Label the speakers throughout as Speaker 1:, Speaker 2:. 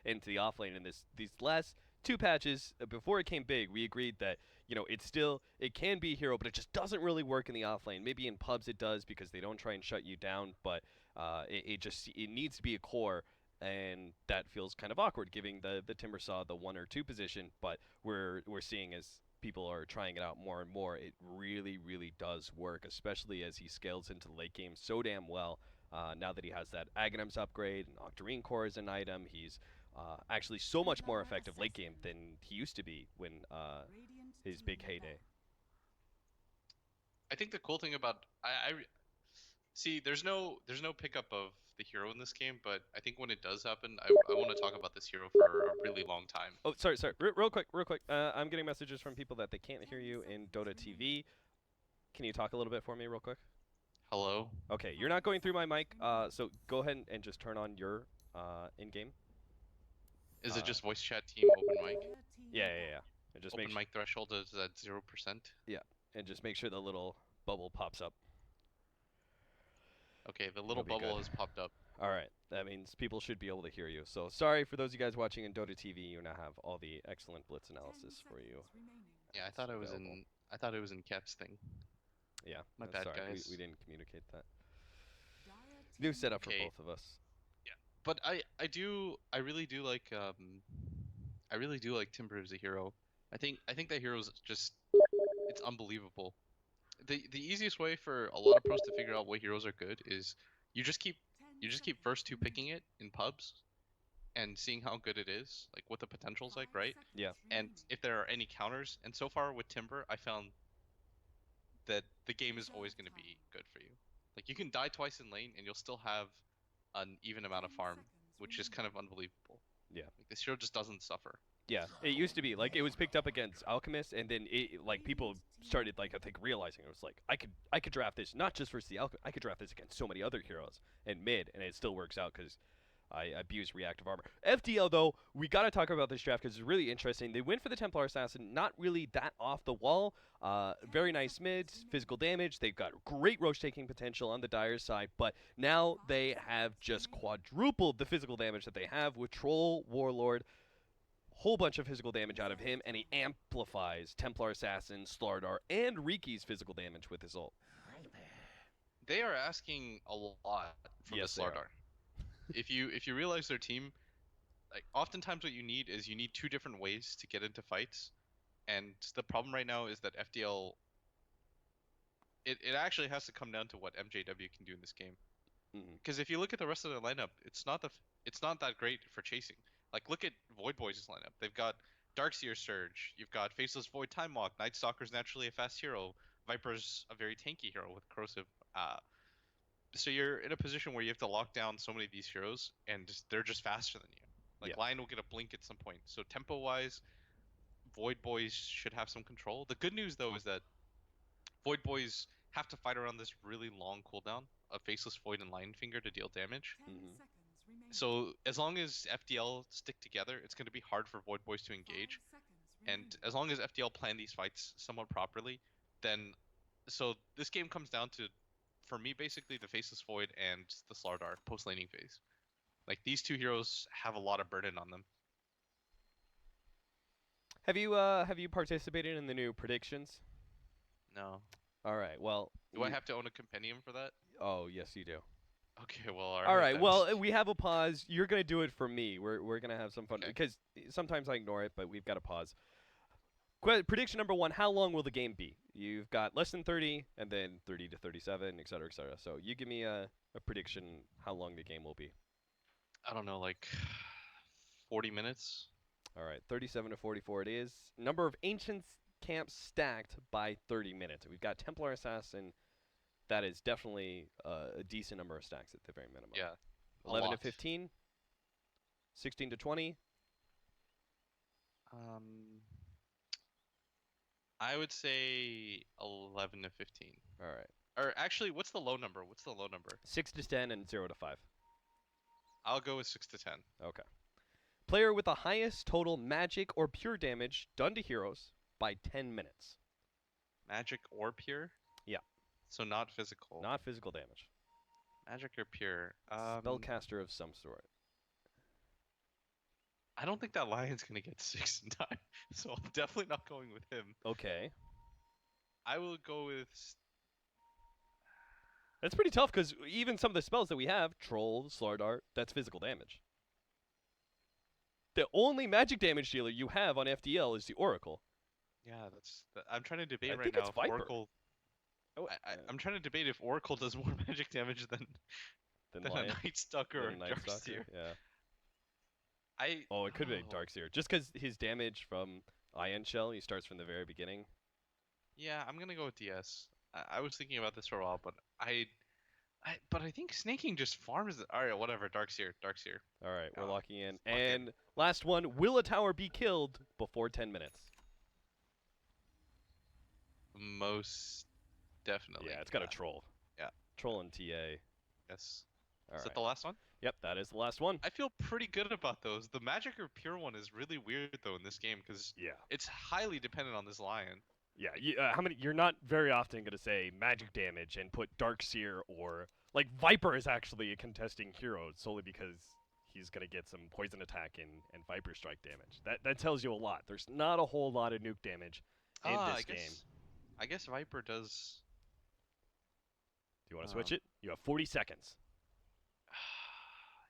Speaker 1: into the offlane. And these last two patches before it came big, we agreed that it can be a hero, but it just doesn't really work in the offlane. Maybe in pubs it does because they don't try and shut you down, but it needs to be a core. And that feels kind of awkward, giving the Timbersaw the 1 or 2 position. But we're seeing as people are trying it out more and more, it really, really does work, especially as he scales into the late game so damn well. Now that he has that Aghanims upgrade and Octarine Core as an item, he's actually so much more effective late game than he used to be when his big heyday.
Speaker 2: I think the cool thing about I see there's no pickup of the hero in this game, but I think when it does happen, I want to talk about this hero for a really long time.
Speaker 1: Oh, sorry. Real quick, real quick. I'm getting messages from people that they can't hear you in Dota TV. Can you talk a little bit for me, real quick?
Speaker 2: Hello?
Speaker 1: Okay, you're not going through my mic, so go ahead and just turn on your in-game.
Speaker 2: Is it just voice chat team open mic?
Speaker 1: Yeah. And just
Speaker 2: Open mic threshold is at 0%.
Speaker 1: Yeah, and just make sure the little bubble pops up.
Speaker 2: Okay, the little bubble has popped up.
Speaker 1: All right, that means people should be able to hear you. So sorry for those of you guys watching in Dota TV. You now have all the excellent blitz analysis for you.
Speaker 2: Yeah, I thought it was in Cap's thing.
Speaker 1: Yeah,
Speaker 2: my bad,
Speaker 1: sorry.
Speaker 2: guys.
Speaker 1: We didn't communicate that. New setup for both of us.
Speaker 2: Yeah, but I really do like Timber as a hero. I think that hero's just it's unbelievable. The easiest way for a lot of pros to figure out what heroes are good is you just keep first two picking it in pubs and seeing how good it is, like what the potential's like, right?
Speaker 1: Yeah.
Speaker 2: And if there are any counters, and so far with Timber, I found that the game is always going to be good for you. Like you can die twice in lane and you'll still have an even amount of farm, which is kind of unbelievable.
Speaker 1: Yeah.
Speaker 2: Like this hero just doesn't suffer.
Speaker 1: Yeah, it used to be like it was picked up against Alchemist, and then people started I think realizing it was like I could draft this not just versus the Alchemist, I could draft this against so many other heroes in mid, and it still works out because I abuse reactive armor. FDL though, we got to talk about this draft because it's really interesting. They went for the Templar Assassin, not really that off the wall. Very nice mids, physical damage. They've got great roach taking potential on the Dire side, but now they have just quadrupled the physical damage that they have with Troll Warlord. Whole bunch of physical damage out of him, and he amplifies Templar Assassin, Slardar, and Riki's physical damage with his ult.
Speaker 2: They are asking a lot from the Slardar. If you realize their team, like oftentimes what you need is you need two different ways to get into fights, and the problem right now is that FDL. It actually has to come down to what MJW can do in this game. Because if you look at the rest of the lineup, it's not that great for chasing. Like look at Void Boys' lineup. They've got Darkseer Surge, you've got Faceless Void Time Walk, Night Stalker's naturally a fast hero, Viper's a very tanky hero with corrosive. So you're in a position where you have to lock down so many of these heroes, and they're just faster than you. Like Lion will get a blink at some point. So tempo-wise, Void Boys should have some control. The good news though is that Void Boys have to fight around this really long cooldown of Faceless Void and Lion Finger to deal damage. So as long as FDL stick together, it's going to be hard for Void Boys to engage. And as long as FDL plan these fights somewhat properly, then so this game comes down to, for me, basically the Faceless Void and the Slardar post laning phase. Like these two heroes have a lot of burden on them.
Speaker 1: Have you participated in the new predictions?
Speaker 2: No.
Speaker 1: All right. Well,
Speaker 2: do I have to own a compendium for that?
Speaker 1: Oh, yes, you do.
Speaker 2: Okay, well,
Speaker 1: all right. Well, we have a pause. You're gonna do it for me. We're gonna have some fun because sometimes I ignore it, but we've got a pause. Prediction number 1: how long will the game be? You've got less than 30, and then 30 to 37, et cetera, et cetera. So you give me a prediction how long the game will be.
Speaker 2: I don't know, like 40 minutes.
Speaker 1: All right, 37 to 44 it is. Number of ancient camps stacked by 30 minutes. We've got Templar Assassin. That is definitely a decent number of stacks at the very minimum.
Speaker 2: Yeah.
Speaker 1: 11 to 15? 16 to 20?
Speaker 2: I would say 11 to 15.
Speaker 1: All right.
Speaker 2: Or actually, what's the low number?
Speaker 1: 6 to 10 and 0 to 5.
Speaker 2: I'll go with 6 to 10.
Speaker 1: Okay. Player with the highest total magic or pure damage done to heroes by 10 minutes.
Speaker 2: Magic or pure?
Speaker 1: Yeah.
Speaker 2: So not physical.
Speaker 1: Not physical damage.
Speaker 2: Magic or pure?
Speaker 1: Spellcaster of some sort.
Speaker 2: I don't think that Lion's gonna get 6 in time, so I'm definitely not going with him.
Speaker 1: Okay.
Speaker 2: I will go with.
Speaker 1: That's pretty tough because even some of the spells that we have, Troll, Slard Art, that's physical damage. The only magic damage dealer you have on FDL is the Oracle.
Speaker 2: Yeah, I'm trying to debate
Speaker 1: I
Speaker 2: right
Speaker 1: think
Speaker 2: now
Speaker 1: it's
Speaker 2: if
Speaker 1: Viper.
Speaker 2: Oracle.
Speaker 1: Oh,
Speaker 2: I'm trying to debate if Oracle does more magic damage
Speaker 1: then
Speaker 2: than a
Speaker 1: Lion,
Speaker 2: Night Stalker or
Speaker 1: then Night Stalker.
Speaker 2: Darkseer.
Speaker 1: Yeah.
Speaker 2: I
Speaker 1: Oh, it could be
Speaker 2: oh.
Speaker 1: Darkseer. Just because his damage from Ion Shell, he starts from the very beginning.
Speaker 2: Yeah, I'm gonna go with DS. I was thinking about this for a while, but I think snaking just farms. All right, whatever. Darkseer.
Speaker 1: All right, we're locking in.
Speaker 2: Let's lock in.
Speaker 1: And last one, will a tower be killed before 10 minutes?
Speaker 2: Most definitely.
Speaker 1: Yeah, it's got a troll.
Speaker 2: Yeah.
Speaker 1: Troll and TA.
Speaker 2: Yes.
Speaker 1: All
Speaker 2: Is
Speaker 1: right.
Speaker 2: that the last one?
Speaker 1: Yep, that is the last one.
Speaker 2: I feel pretty good about those. The magic or pure one is really weird though in this game because
Speaker 1: Yeah.
Speaker 2: it's highly dependent on this lion.
Speaker 1: Yeah, how many? You're not very often going to say magic damage and put Darkseer or like Viper is actually a contesting hero solely because he's going to get some poison attack and Viper strike damage. That tells you a lot. There's not a whole lot of nuke damage in this game.
Speaker 2: I guess Viper does.
Speaker 1: Do you want to switch it? You have 40 seconds.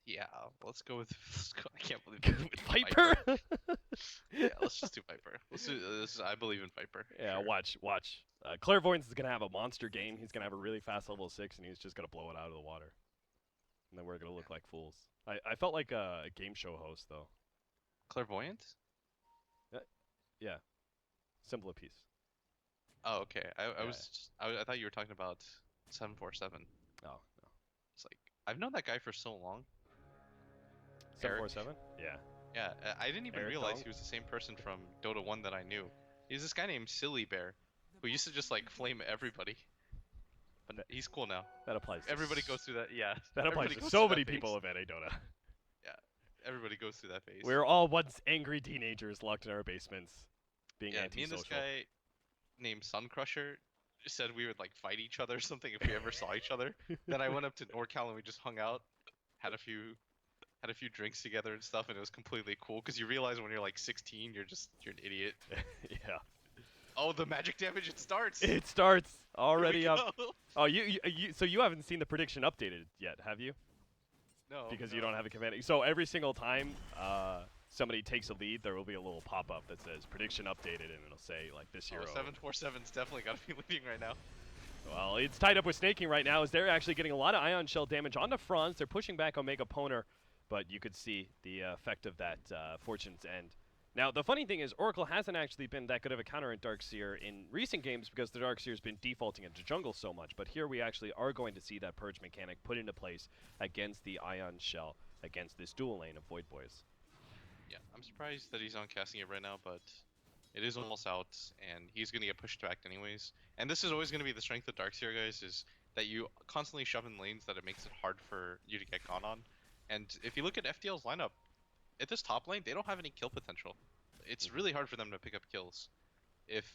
Speaker 2: Yeah, let's go with. I can't believe
Speaker 1: With Viper?
Speaker 2: Yeah, let's just do Viper. Let's do this. I believe in Viper.
Speaker 1: Yeah,
Speaker 2: Sure.
Speaker 1: watch. Clairvoyance is going to have a monster game. He's going to have a really fast level 6, and he's just going to blow it out of the water. And then we're going to look like fools. I felt like a game show host, though.
Speaker 2: Clairvoyant?
Speaker 1: Yeah. Simple piece.
Speaker 2: Oh, okay.
Speaker 1: Yeah.
Speaker 2: I thought you were talking about 747.
Speaker 1: Oh, no.
Speaker 2: It's like I've known that guy for so long.
Speaker 1: 747? Yeah.
Speaker 2: Yeah, I didn't even
Speaker 1: Eric
Speaker 2: realize
Speaker 1: Dong?
Speaker 2: he was the same person from Dota 1 that I knew. He's this guy named Silly Bear, who used to just like flame everybody. But he's cool now.
Speaker 1: That applies to
Speaker 2: Everybody goes through that. Yeah.
Speaker 1: That applies
Speaker 2: everybody
Speaker 1: to
Speaker 2: goes
Speaker 1: so
Speaker 2: through
Speaker 1: many
Speaker 2: that phase.
Speaker 1: people of NA Dota.
Speaker 2: Yeah. Everybody goes through that phase.
Speaker 1: We're all once angry teenagers locked in our basements, being
Speaker 2: me
Speaker 1: antisocial.
Speaker 2: and this guy named Sun Crusher just said we would like fight each other or something if we ever saw each other. Then I went up to NorCal and we just hung out, had a few drinks together and stuff, and it was completely cool because you realize when you're like 16, you're an idiot.
Speaker 1: Yeah.
Speaker 2: Oh, the magic damage! It starts.
Speaker 1: It starts
Speaker 2: Here
Speaker 1: already
Speaker 2: we
Speaker 1: up.
Speaker 2: go.
Speaker 1: Oh, so you haven't seen the prediction updated yet, have you?
Speaker 2: No.
Speaker 1: Because
Speaker 2: no.
Speaker 1: you don't have a command. So every single time somebody takes a lead, there will be a little pop-up that says prediction updated, and it'll say like this hero.
Speaker 2: 747's definitely got to be leading right now.
Speaker 1: Well, it's tied up with snaking right now as they're actually getting a lot of ion shell damage onto Franz. They're pushing back Omega Poner, but you could see the effect of that Fortune's End. Now, the funny thing is, Oracle hasn't actually been that good of a counter in Darkseer in recent games because the Darkseer's been defaulting into jungle so much, but here we actually are going to see that purge mechanic put into place against the ion shell, against this dual lane of Void Boys.
Speaker 2: Yeah, I'm surprised that he's on casting it right now, but it is almost out, and he's going to get pushed back anyways. And this is always going to be the strength of Darkseer, guys, is that you constantly shove in lanes that it makes it hard for you to get caught on. And if you look at FDL's lineup, at this top lane, they don't have any kill potential. It's really hard for them to pick up kills if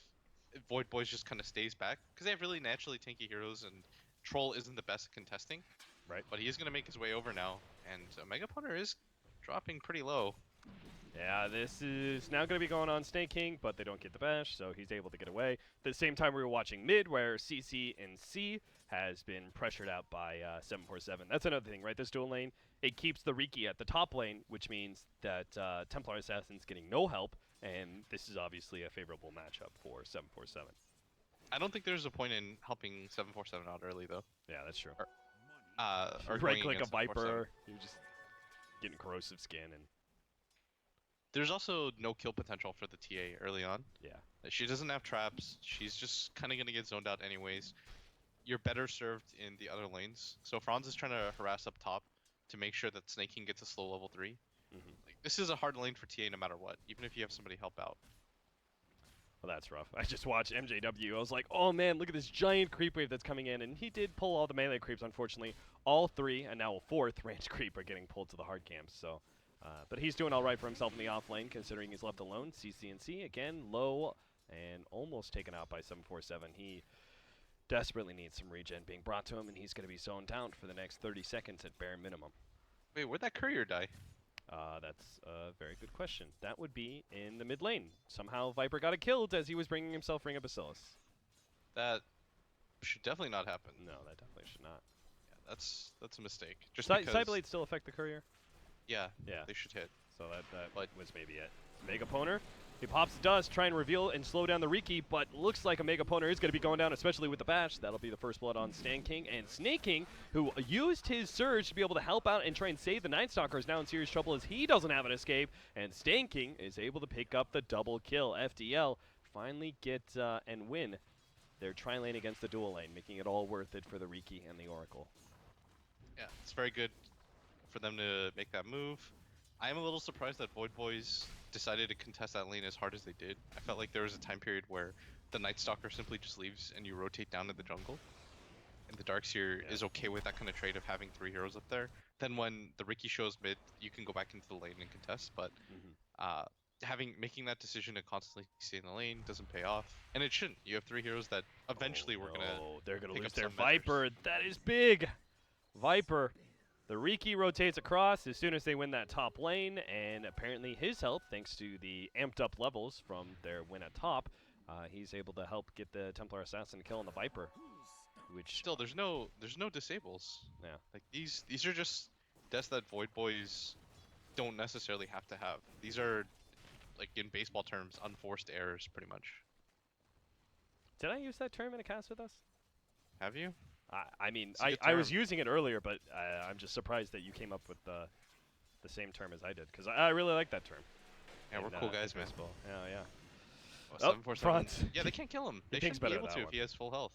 Speaker 2: Void Boys just kind of stays back, because they have really naturally tanky heroes, and Troll isn't the best at contesting.
Speaker 1: Right.
Speaker 2: But he is going to make his way over now, and Omega Punter is dropping pretty low.
Speaker 1: Yeah, this is now going to be going on Snake King, but they don't get the bash, so he's able to get away. At the same time, we were watching mid, where CC and C has been pressured out by 747. That's another thing, right? This dual lane, it keeps the Riki at the top lane, which means that Templar Assassin's getting no help, and this is obviously a favorable matchup for 747.
Speaker 2: I don't think there's a point in helping 747 out early, though.
Speaker 1: Yeah, that's true.
Speaker 2: Or
Speaker 1: Right
Speaker 2: going
Speaker 1: click a
Speaker 2: against 747.
Speaker 1: Viper, you're just getting corrosive skin, and
Speaker 2: There's also no kill potential for the TA early on.
Speaker 1: yeah.
Speaker 2: She doesn't have traps. She's just kind of going to get zoned out anyways. You're better served in the other lanes. So Franz is trying to harass up top to make sure that Snake King gets a slow level 3. Like, this is a hard lane for TA no matter what, even if you have somebody help out.
Speaker 1: Well, that's rough. I just watched MJW. I was like, oh man, look at this giant creep wave that's coming in. And he did pull all the melee creeps, unfortunately. All 3, and now a 4th range creep are getting pulled to the hard camps. So, but he's doing all right for himself in the off lane, considering he's left alone. CCNC, again, low and almost taken out by 747. He desperately needs some regen being brought to him, and he's going to be zoned down for the next 30 seconds at bare minimum.
Speaker 2: Wait, where'd that courier die?
Speaker 1: That's a very good question. That would be in the mid lane. Somehow Viper got it killed as he was bringing himself Ring of Bacillus.
Speaker 2: That should definitely not happen.
Speaker 1: No, that definitely should not.
Speaker 2: Yeah, that's a mistake. Just
Speaker 1: Side
Speaker 2: because.
Speaker 1: blades still affect the courier?
Speaker 2: Yeah.
Speaker 1: Yeah.
Speaker 2: They should hit.
Speaker 1: So that
Speaker 2: But
Speaker 1: was maybe it. Mega Poner. He pops dust, try and reveal and slow down the Riki, but looks like a Mega Poner is going to be going down, especially with the bash. That'll be the first blood on Stan King. And Snake King, who used his surge to be able to help out and try and save the Night Stalker, is now in serious trouble as he doesn't have an escape. And Stan King is able to pick up the double kill. FDL finally get and win their tri-lane against the dual lane, making it all worth it for the Riki and the Oracle.
Speaker 2: yeah, it's very good for them to make that move. I am a little surprised that Void Boys decided to contest that lane as hard as they did. I felt like there was a time period where the Night Stalker simply just leaves and you rotate down to the jungle. And the Darkseer is okay with that kind of trade of having 3 heroes up there. Then when the Riki shows mid, you can go back into the lane and contest. But making that decision to constantly stay in the lane doesn't pay off. And it shouldn't. You have 3 heroes that eventually we're gonna.
Speaker 1: They're gonna
Speaker 2: pick
Speaker 1: lose
Speaker 2: up
Speaker 1: their
Speaker 2: some measures.
Speaker 1: Viper. That is big. Viper. The Riki rotates across as soon as they win that top lane, and apparently his help, thanks to the amped up levels from their win at top, he's able to help get the Templar Assassin kill on the Viper. Which
Speaker 2: Still, there's no disables.
Speaker 1: Yeah.
Speaker 2: Like these are just deaths that Void Boys don't necessarily have to have. These are, like in baseball terms, unforced errors, pretty much.
Speaker 1: Did I use that term in a cast with us?
Speaker 2: Have you?
Speaker 1: I mean,
Speaker 2: It's a good
Speaker 1: I was
Speaker 2: term.
Speaker 1: using it earlier, but I'm just surprised that you came up with the same term as I did, because I really like that term.
Speaker 2: Yeah,
Speaker 1: in,
Speaker 2: we're cool guys,
Speaker 1: in
Speaker 2: man.
Speaker 1: baseball. Yeah, yeah.
Speaker 2: Oh,
Speaker 1: Oh,
Speaker 2: 747.
Speaker 1: Franz.
Speaker 2: Yeah, they can't kill him.
Speaker 1: He
Speaker 2: They
Speaker 1: thinks
Speaker 2: shouldn't be
Speaker 1: better
Speaker 2: able
Speaker 1: of
Speaker 2: to
Speaker 1: that
Speaker 2: if
Speaker 1: one.
Speaker 2: he has full health.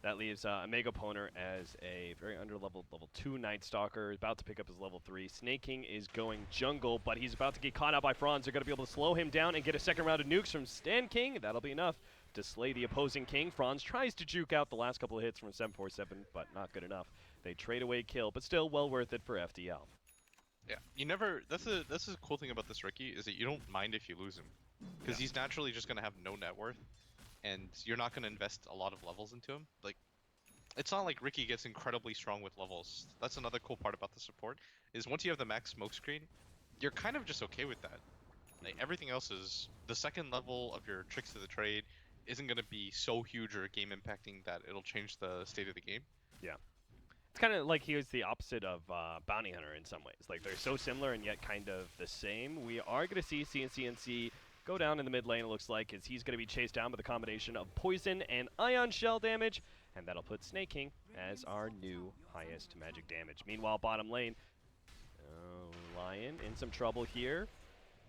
Speaker 1: That leaves Mega Poner as a very underleveled level 2 Night Stalker, about to pick up his level 3. Snake King is going jungle, but he's about to get caught out by Franz. They're going to be able to slow him down and get a second round of nukes from Stan King. That'll be enough to slay the opposing King. Franz tries to juke out the last couple of hits from 747, but not good enough. They trade away kill, but still well worth it for FDL.
Speaker 2: Yeah, you never. That's a cool thing about this Riki is that you don't mind if you lose him, because he's naturally just gonna have no net worth, and you're not gonna invest a lot of levels into him. Like, it's not like Riki gets incredibly strong with levels. That's another cool part about the support is once you have the max smokescreen, you're kind of just okay with that. Like, everything else is the second level of your tricks of the trade isn't gonna be so huge or game impacting that it'll change the state of the game.
Speaker 1: Yeah. It's kind of like he was the opposite of Bounty Hunter in some ways. Like, they're so similar and yet kind of the same. We are going to see CNC go down in the mid lane, it looks like, as he's going to be chased down with a combination of poison and ion shell damage, and that'll put Snake King as our new highest magic damage. Meanwhile, bottom lane, Lion in some trouble here.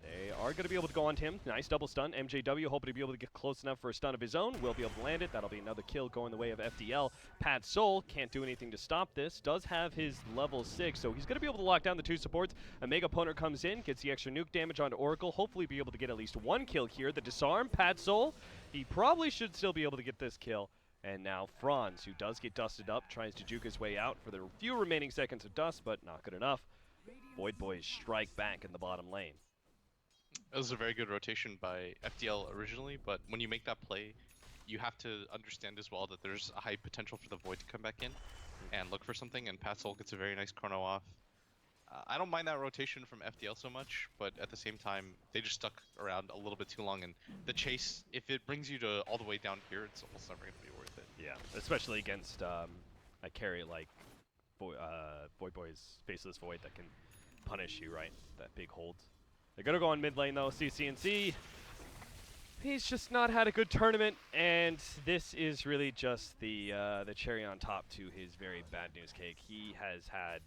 Speaker 1: They are going to be able to go on to him. Nice double stun. MJW hoping to be able to get close enough for a stun of his own. Will be able to land it. That'll be another kill going the way of FDL. Pat Soul can't do anything to stop this. Does have his level 6, so he's going to be able to lock down the 2 supports. A Mega Poner comes in, gets the extra nuke damage onto Oracle. Hopefully be able to get at least 1 kill here. The disarm, Pat Soul. He probably should still be able to get this kill. And now Franz, who does get dusted up, tries to juke his way out for the few remaining seconds of dust, but not good enough. Void Boys strike back in the bottom lane.
Speaker 2: It was a very good rotation by FDL originally, but when you make that play, you have to understand as well that there's a high potential for the Void to come back in and look for something, and Pat Soul gets a very nice chrono off. I don't mind that rotation from FDL so much, but at the same time, they just stuck around a little bit too long, and the chase, if it brings you to all the way down here, it's almost never going to be worth it.
Speaker 1: Yeah, especially against a carry like Void Boy's Faceless Void that can punish you, right? That big hold. They're going to go on mid lane, though. CNC. He's just not had a good tournament, and this is really just the cherry on top to his very bad news cake. He has had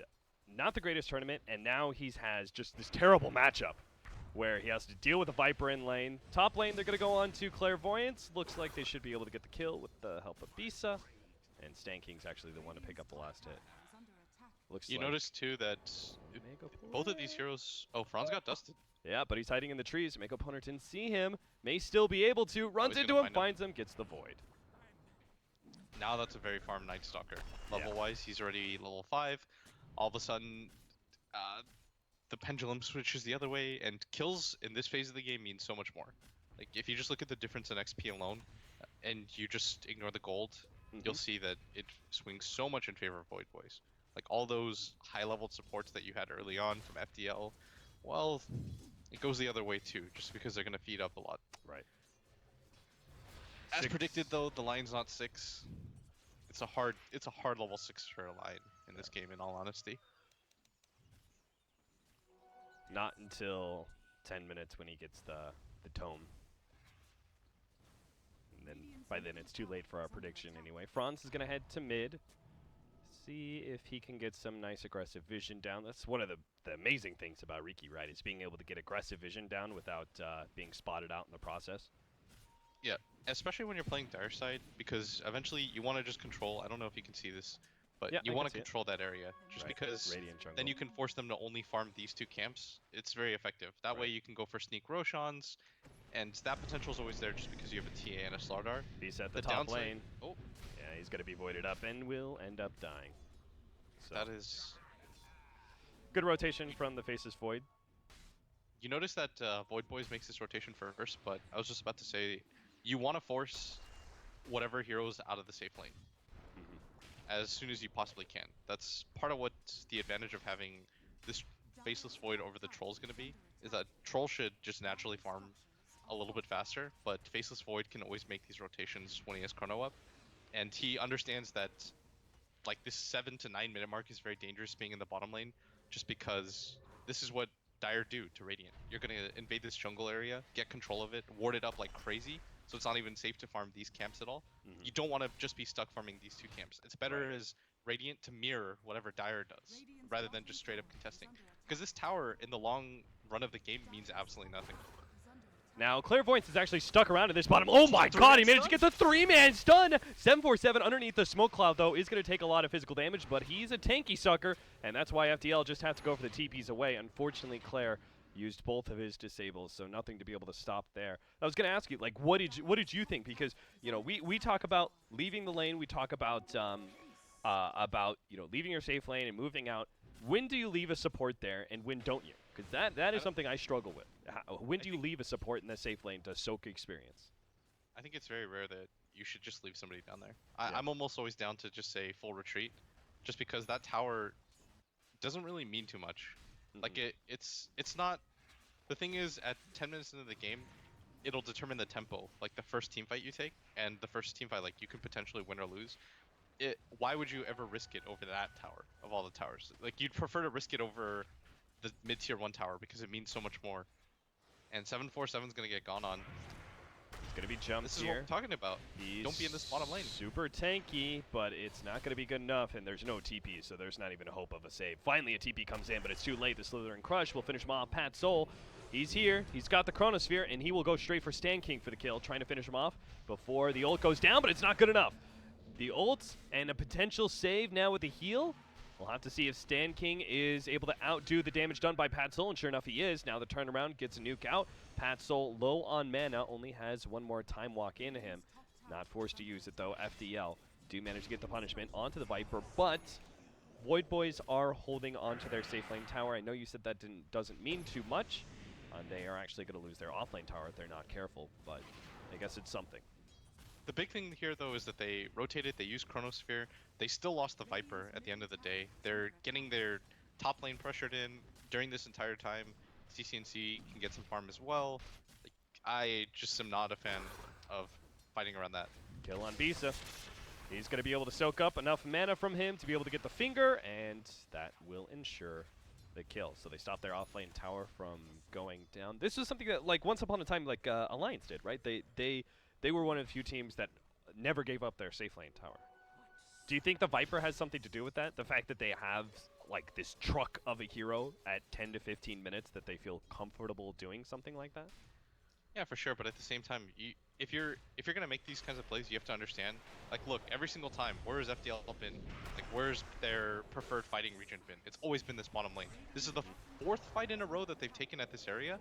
Speaker 1: not the greatest tournament, and now he has just this terrible matchup where he has to deal with a Viper in lane. Top lane, they're going to go on to Clairvoyance. Looks like they should be able to get the kill with the help of Bisa, and Stan King's actually the one to pick up the last hit. Looks
Speaker 2: You
Speaker 1: like
Speaker 2: notice too that both of these heroes. Oh, Franz got dusted.
Speaker 1: Yeah, but he's hiding in the trees. Mako Poner didn't see him. May still be able to. Runs
Speaker 2: he's
Speaker 1: into
Speaker 2: gonna
Speaker 1: him,
Speaker 2: find
Speaker 1: finds him, gets the Void.
Speaker 2: Now that's a very farm Night Stalker. Level-wise, he's already level 5. All of a sudden, the pendulum switches the other way, and kills in this phase of the game means so much more. Like, if you just look at the difference in XP alone, and you just ignore the gold, you'll see that it swings so much in favor of Void Boys. Like all those high-level supports that you had early on from FDL, well, it goes the other way too, just because they're gonna feed up a lot.
Speaker 1: Right.
Speaker 2: As predicted, though, the line's not 6. It's a hard level 6 for a line in this game, in all honesty.
Speaker 1: Not until 10 minutes when he gets the tome. And then by then it's too late for our prediction anyway. Franz is going to head to mid. See if he can get some nice aggressive vision down. That's one of the amazing things about Riki, right? Is being able to get aggressive vision down without being spotted out in the process.
Speaker 2: Yeah, especially when you're playing Dire side, because eventually you want to just control. I don't know if you can see this, but
Speaker 1: Yeah,
Speaker 2: you
Speaker 1: I
Speaker 2: want
Speaker 1: can
Speaker 2: to
Speaker 1: see it.
Speaker 2: control that area, just
Speaker 1: Right.
Speaker 2: because
Speaker 1: Radiant jungle.
Speaker 2: then you can force them to only farm these 2 camps. It's very effective. That way
Speaker 1: Right.
Speaker 2: you can go for sneak Roshans, and that potential is always there just because you have a TA and a Slardar.
Speaker 1: He's at the top
Speaker 2: downside,
Speaker 1: lane.
Speaker 2: oh,
Speaker 1: Yeah, he's going to be voided up and will end up dying. So
Speaker 2: that is.
Speaker 1: good rotation from the Faceless Void.
Speaker 2: You notice that Void Boys makes this rotation first, but I was just about to say, you want to force whatever heroes out of the safe lane as soon as you possibly can. That's part of what the advantage of having this Faceless Void over the Troll is going to be, is that Troll should just naturally farm a little bit faster, but Faceless Void can always make these rotations when he has Chrono up, and he understands that like this 7 to 9 minute mark is very dangerous being in the bottom lane, just because this is what Dire do to Radiant. You're going to invade this jungle area, get control of it, ward it up like crazy, so it's not even safe to farm these camps at all. You don't want to just be stuck farming these 2 camps. It's better as Radiant to mirror whatever Dire does, rather than just straight up contesting. Because this tower, in the long run of the game, means absolutely nothing.
Speaker 1: Now, Clairvoyance is actually stuck around in this bottom. Oh my god, he managed to get the 3-man stun! 747 underneath the smoke cloud, though, is going to take a lot of physical damage, but he's a tanky sucker, and that's why FDL just had to go for the TPs away. Unfortunately, Claire used both of his disables, so nothing to be able to stop there. I was going to ask you, like, what did you think? Because, you know, we talk about leaving the lane, we talk about you know, leaving your safe lane and moving out. When do you leave a support there, and when don't you? Because that is something I struggle with. When do you leave a support in the safe lane to soak experience?
Speaker 2: I think it's very rare that you should just leave somebody down there.
Speaker 1: Yeah.
Speaker 2: I'm almost always down to just say full retreat, just because that tower doesn't really mean too much. Like it's not. The thing is, at 10 minutes into the game, it'll determine the tempo. Like the first team fight you take, and the first team fight, like you can potentially win or lose. Why would you ever risk it over that tower of all the towers? Like you'd prefer to risk it over the mid-tier 1 tower because it means so much more. And 747 is gonna get gone on.
Speaker 1: He's going to be jumped
Speaker 2: This is
Speaker 1: here.
Speaker 2: what we're talking about. Don't be in this bottom lane.
Speaker 1: Super tanky, but it's not going to be good enough, and there's no TP, so there's not even a hope of a save. Finally, a TP comes in, but it's too late. The Slither Crush will finish him off. Pat Soul, he's here. He's got the Chronosphere, and he will go straight for Stan King for the kill, trying to finish him off before the ult goes down, but it's not good enough. The ult and a potential save now with the heal. We'll have to see if Stan King is able to outdo the damage done by Pat Soul, and sure enough he is. Now the turnaround gets a nuke out. Pat Soul, low on mana, only has one more time walk into him. Not forced to use it though. FDL do manage to get the punishment onto the Viper, but Void Boys are holding onto their safe lane tower. I know you said that doesn't mean too much. They are actually going to lose their offlane tower if they're not careful, but I guess it's something.
Speaker 2: The big thing here, though, is that they rotated, they used Chronosphere. They still lost the Viper at the end of the day. They're getting their top lane pressured in during this entire time. CCNC can get some farm as well. Like, I just am not a fan of fighting around that.
Speaker 1: Kill on Bisa. He's going to be able to soak up enough mana from him to be able to get the finger, and that will ensure the kill. So they stop their offlane tower from going down. This is something that, like, once upon a time, like Alliance did, right? They were one of the few teams that never gave up their safe lane tower. Do you think the Viper has something to do with that? The fact that they have like this truck of a hero at 10 to 15 minutes that they feel comfortable doing something like that?
Speaker 2: Yeah, for sure. But at the same time, if you're gonna make these kinds of plays, you have to understand. Like, look, every single time, where has FDL been? Like, where's their preferred fighting region been? It's always been this bottom lane. This is the 4th fight in a row that they've taken at this area.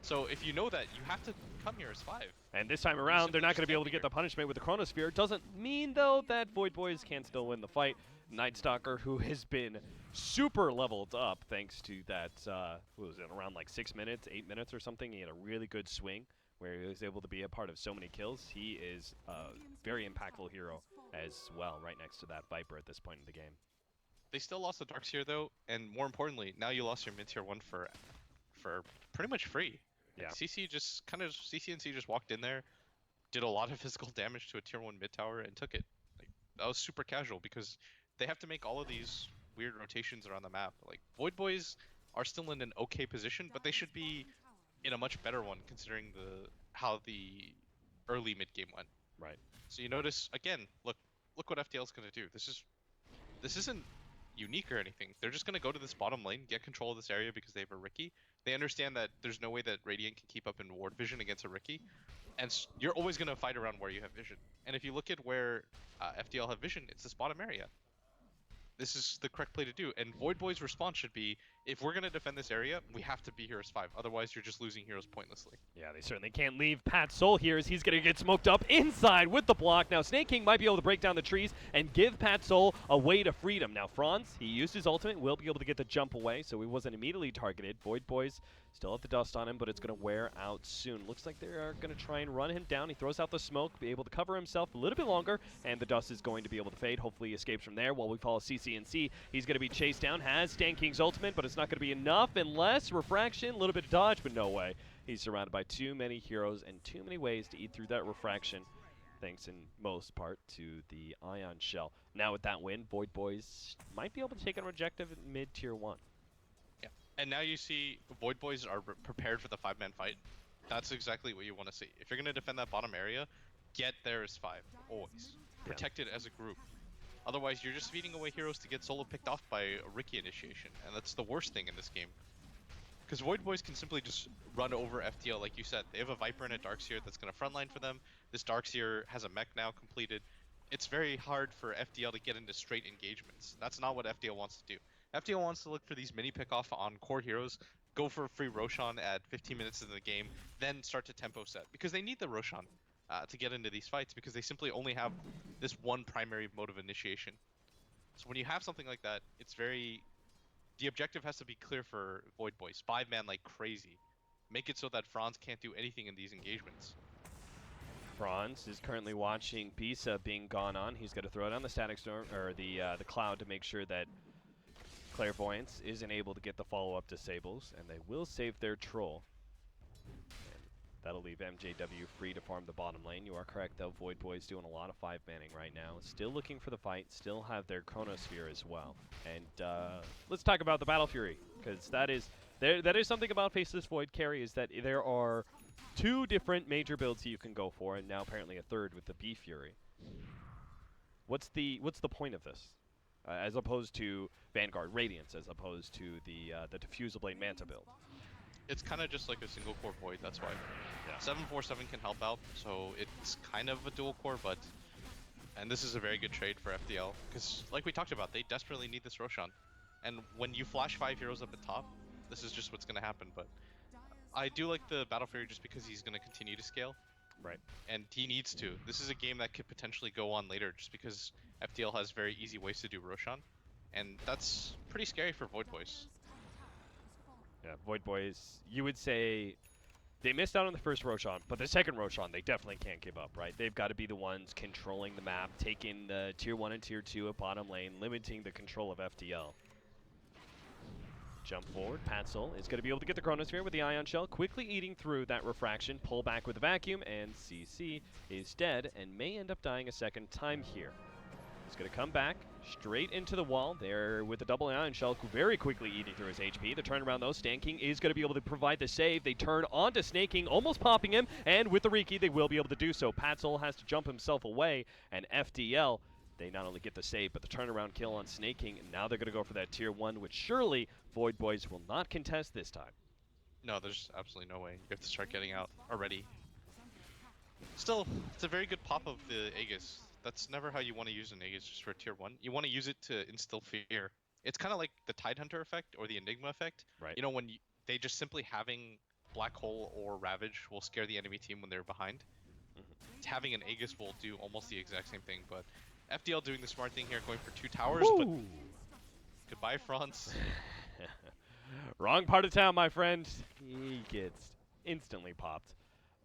Speaker 2: So if you know that, you have to come here as 5.
Speaker 1: And this time around, they're not going to be able to get the punishment with the Chronosphere. Doesn't mean, though, that Void Boys can still win the fight. Night Stalker, who has been super leveled up thanks to that, what was it, around like 6 minutes, 8 minutes or something. He had a really good swing where he was able to be a part of so many kills. He is a very impactful hero as well, right next to that Viper at this point in the game.
Speaker 2: They still lost the Darkseer though, and more importantly, now you lost your mid tier 1 for pretty much free.
Speaker 1: Yeah.
Speaker 2: Like, CCNC just walked in there, did a lot of physical damage to a tier 1 mid tower and took it. Like, that was super casual because they have to make all of these weird rotations around the map. Like, Void Boys are still in an okay position, but they should be in a much better one considering how the early mid game went.
Speaker 1: Right.
Speaker 2: So you notice again, look what FDL's gonna do. This isn't unique or anything. They're just gonna go to this bottom lane, get control of this area because they have a Riki. They understand that there's no way that Radiant can keep up in ward vision against a Riki, and you're always gonna fight around where you have vision. And if you look at where FDL have vision, it's this bottom area. This is the correct play to do. And Void Boy's response should be, if we're going to defend this area, we have to be Heroes 5. Otherwise, you're just losing Heroes pointlessly.
Speaker 1: Yeah, they certainly can't leave Pat Soul here as he's going to get smoked up inside with the block. Now, Snake King might be able to break down the trees and give Pat Soul a way to freedom. Now, Franz, he used his ultimate, will be able to get the jump away, so he wasn't immediately targeted. Void Boys still have the dust on him, but it's going to wear out soon. Looks like they are going to try and run him down. He throws out the smoke, be able to cover himself a little bit longer, and the dust is going to be able to fade. Hopefully he escapes from there while we follow CCNC. He's going to be chased down, has Stan King's ultimate, but it's not going to be enough unless refraction, a little bit of dodge, but no way. He's surrounded by too many heroes and too many ways to eat through that refraction, thanks in most part to the Ion Shell. Now with that win, Void Boys might be able to take an objective in mid-tier 1.
Speaker 2: Yeah, and now you see Void Boys are prepared for the 5-man fight. That's exactly what you want to see. If you're going to defend that bottom area, get there as 5, always.
Speaker 1: Yeah.
Speaker 2: Protect it as a group. Otherwise, you're just feeding away heroes to get solo picked off by a Riki initiation, and that's the worst thing in this game. Because Void Boys can simply just run over FDL, like you said. They have a Viper and a Darkseer that's going to frontline for them. This Darkseer has a mech now completed. It's very hard for FDL to get into straight engagements. That's not what FDL wants to do. FDL wants to look for these mini pick-off on core heroes, go for a free Roshan at 15 minutes into the game, then start to tempo set. Because they need the Roshan to get into these fights, because they simply only have this one primary mode of initiation. So when you have something like that, it's very... The objective has to be clear for Void Boys. 5-man like crazy. Make it so that Franz can't do anything in these engagements.
Speaker 1: Franz is currently watching Bisa being gone on. He's got to throw down the static storm, or the cloud, to make sure that Clairvoyance isn't able to get the follow-up disables, and they will save their troll. And that'll leave MJW free to farm the bottom lane. You are correct, though. Void Boys doing a lot of 5-manning right now. Still looking for the fight. Still have their Chronosphere as well. And let's talk about the Battle Fury, because that is something about Faceless Void carry, is that there are 2 different major builds that you can go for, and now apparently a third with the B Fury. What's the point of this, as opposed to Vanguard Radiance, as opposed to the Diffusal Blade Manta build?
Speaker 2: It's kind of just like a single core Void, that's why. Yeah. 747 can help out, so it's kind of a dual core, but... And this is a very good trade for FDL, because like we talked about, they desperately need this Roshan. And when you flash 5 heroes up at top, this is just what's going to happen, but... I do like the Battle Fury just because he's going to continue to scale.
Speaker 1: Right.
Speaker 2: And he needs to. This is a game that could potentially go on later just because FDL has very easy ways to do Roshan. And that's pretty scary for Void Boys.
Speaker 1: Yeah, Void Boys, you would say they missed out on the first Roshan, but the second Roshan they definitely can't give up, right? They've got to be the ones controlling the map, taking the tier 1 and tier 2 at bottom lane, limiting the control of FDL. Jump forward, Patzel is going to be able to get the Chronosphere with the Ion Shell, quickly eating through that refraction, pull back with the vacuum, and CC is dead and may end up dying a second time here. He's going to come back straight into the wall there with the double Ion Shell, very quickly eating through his HP. The turnaround though, Stan King is going to be able to provide the save. They turn onto Snake King, almost popping him, and with the Riki they will be able to do so. Patzel has to jump himself away, and FDL, they not only get the save, but the turnaround kill on Snake King, and now they're going to go for that tier 1, which surely Void Boys will not contest this time.
Speaker 2: No, there's absolutely no way. You have to start getting out already. Still, it's a very good pop of the Aegis. That's never how you want to use an Aegis just for tier 1. You want to use it to instill fear. It's kind of like the Tidehunter effect or the Enigma effect.
Speaker 1: Right.
Speaker 2: You know, when they just simply having Black Hole or Ravage will scare the enemy team when they're behind. Having an Aegis will do almost the exact same thing, but FDL doing the smart thing here, going for 2 towers, but goodbye, Franz.
Speaker 1: Wrong part of town, my friend. He gets instantly popped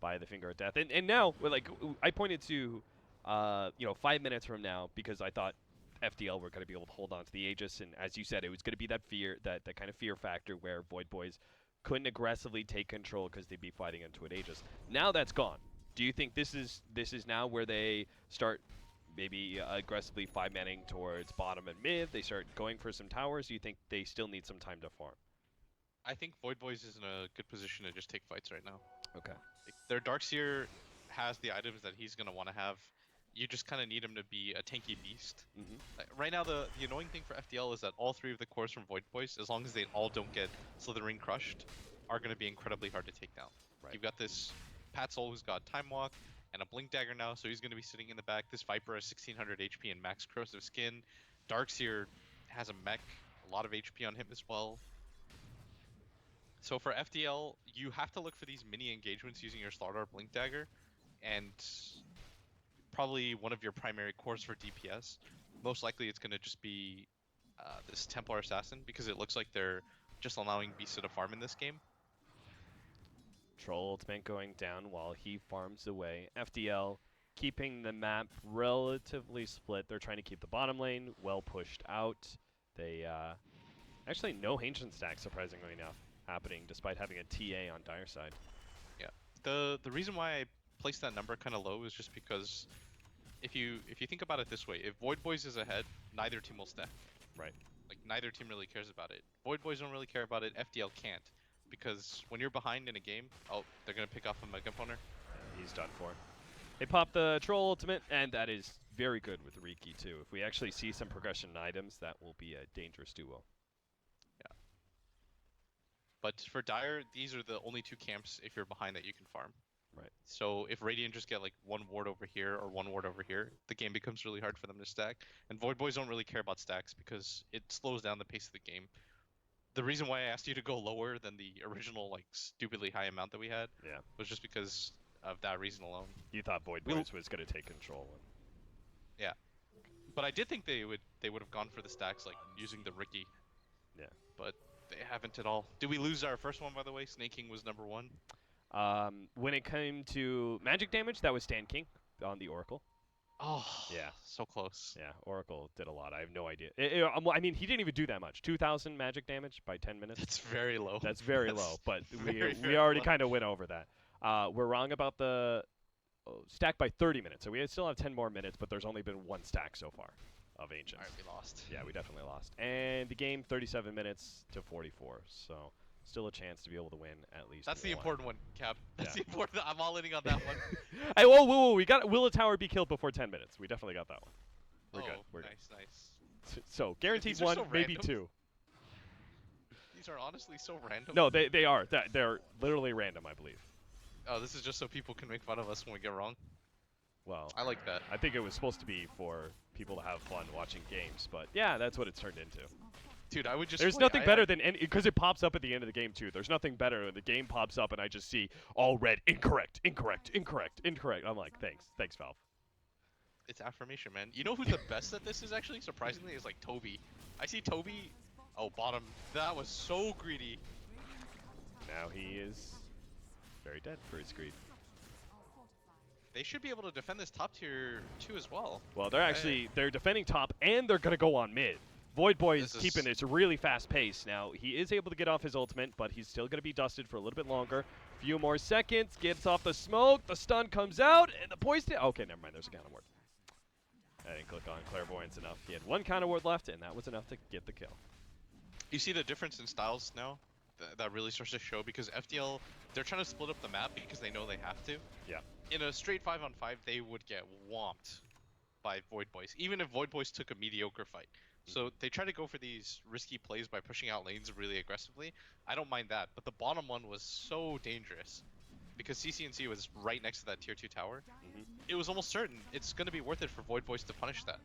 Speaker 1: by the Finger of Death. And now, like, I pointed to, 5 minutes from now, because I thought FDL were going to be able to hold on to the Aegis, and as you said, it was going to be that fear, that kind of fear factor where Void Boys couldn't aggressively take control because they'd be fighting into an Aegis. Now that's gone. Do you think this is now where they start maybe aggressively 5-manning towards bottom and mid? They start going for some towers? Do you think they still need some time to farm?
Speaker 2: I think Void Boys is in a good position to just take fights right now.
Speaker 1: Okay.
Speaker 2: Their Darkseer has the items that he's gonna want to have. You just kind of need him to be a tanky beast. Like, right now, the annoying thing for FDL is that all 3 of the cores from Void Boys, as long as they all don't get Slithering crushed, are going to be incredibly hard to take down.
Speaker 1: Right.
Speaker 2: You've got this Pat Soul who's got Time Walk and a Blink Dagger now, so he's going to be sitting in the back. This Viper has 1600 HP and max corrosive skin. Darkseer has a mech, a lot of HP on him as well. So for FDL, you have to look for these mini engagements using your Slardar Blink Dagger, and probably one of your primary cores for DPS. Most likely it's going to just be this Templar Assassin, because it looks like they're just allowing Bisa to farm in this game.
Speaker 1: Troll ultimate going down while he farms away. FDL keeping the map relatively split. They're trying to keep the bottom lane well pushed out. They actually no ancient stack, surprisingly enough, happening despite having a TA on Dire side.
Speaker 2: Yeah, the reason why I placed that number kind of low is just because if you think about it this way, if Void Boys is ahead, neither team will stack.
Speaker 1: Right.
Speaker 2: Like, neither team really cares about it. Void Boys don't really care about it. FDL can't, because when you're behind in a game, oh, they're gonna pick off a Mega Opponent.
Speaker 1: He's done for. They pop the Troll ultimate, and that is very good with Riki too. If we actually see some progression in items, that will be a dangerous duo.
Speaker 2: Yeah. But for Dire, these are the only 2 camps if you're behind that you can farm.
Speaker 1: Right.
Speaker 2: So if Radiant just get like 1 ward over here or 1 ward over here, the game becomes really hard for them to stack. And Void Boys don't really care about stacks because it slows down the pace of the game. The reason why I asked you to go lower than the original like stupidly high amount that we had was just because of that reason alone.
Speaker 1: You thought Void Boys was going to take control.
Speaker 2: Yeah. But I did think they would have gone for the stacks like using the Riki.
Speaker 1: Yeah.
Speaker 2: But they haven't at all. Did we lose our first one, by the way? Snaking was number 1.
Speaker 1: When it came to magic damage, that was Stan King on the Oracle.
Speaker 2: Oh,
Speaker 1: yeah,
Speaker 2: so close.
Speaker 1: Yeah, Oracle did a lot. I have no idea. I mean, he didn't even do that much. 2,000 magic damage by 10 minutes.
Speaker 2: That's very low.
Speaker 1: That's very low, but
Speaker 2: very,
Speaker 1: we already kind of went over that. We're wrong about the stack by 30 minutes, so we still have 10 more minutes, but there's only been 1 stack so far of Ancients.
Speaker 2: Alright, we lost.
Speaker 1: Yeah, we definitely lost. And the game, 37 minutes to 44, so still a chance to be able to win at least.
Speaker 2: That's the important one, Cap. That's the important. I'm all in on that one.
Speaker 1: Hey, whoa, we got. Will a tower be killed before 10 minutes? We definitely got that one. We're good. We're
Speaker 2: nice,
Speaker 1: good.
Speaker 2: nice.
Speaker 1: So guaranteed 1, maybe 2.
Speaker 2: These are honestly so random.
Speaker 1: No, they are. They're literally random, I believe.
Speaker 2: Oh, this is just so people can make fun of us when we get wrong.
Speaker 1: Well,
Speaker 2: I like that.
Speaker 1: I think it was supposed to be for people to have fun watching games, but yeah, that's what it's turned into.
Speaker 2: Dude, I would just.
Speaker 1: There's nothing better than any, because it pops up at the end of the game too. There's nothing better when the game pops up and I just see all red, incorrect. I'm like, thanks, Valve.
Speaker 2: It's affirmation, man. You know who's the best at this is actually, surprisingly, is like Toby. I see Toby. Oh, bottom. That was so greedy.
Speaker 1: Now he is very dead for his greed.
Speaker 2: They should be able to defend this top tier too as well.
Speaker 1: Well, they're defending top and they're gonna go on mid. Void Boy's keeping this really fast pace. Now, he is able to get off his ultimate, but he's still going to be dusted for a little bit longer. Few more seconds, gets off the smoke, the stun comes out, and the poison... Okay, never mind, there's a counter ward. I didn't click on Clairvoyance enough. He had 1 counter ward left, and that was enough to get the kill.
Speaker 2: You see the difference in styles now? That really starts to show, because FDL, they're trying to split up the map because they know they have to.
Speaker 1: Yeah.
Speaker 2: In a straight 5-on-5, they would get whomped by Void Boys, even if Void Boys took a mediocre fight. So they try to go for these risky plays by pushing out lanes really aggressively. I don't mind that, but the bottom one was so dangerous because CCNC was right next to that tier 2 tower. It was almost certain it's going to be worth it for Void Boys to punish that.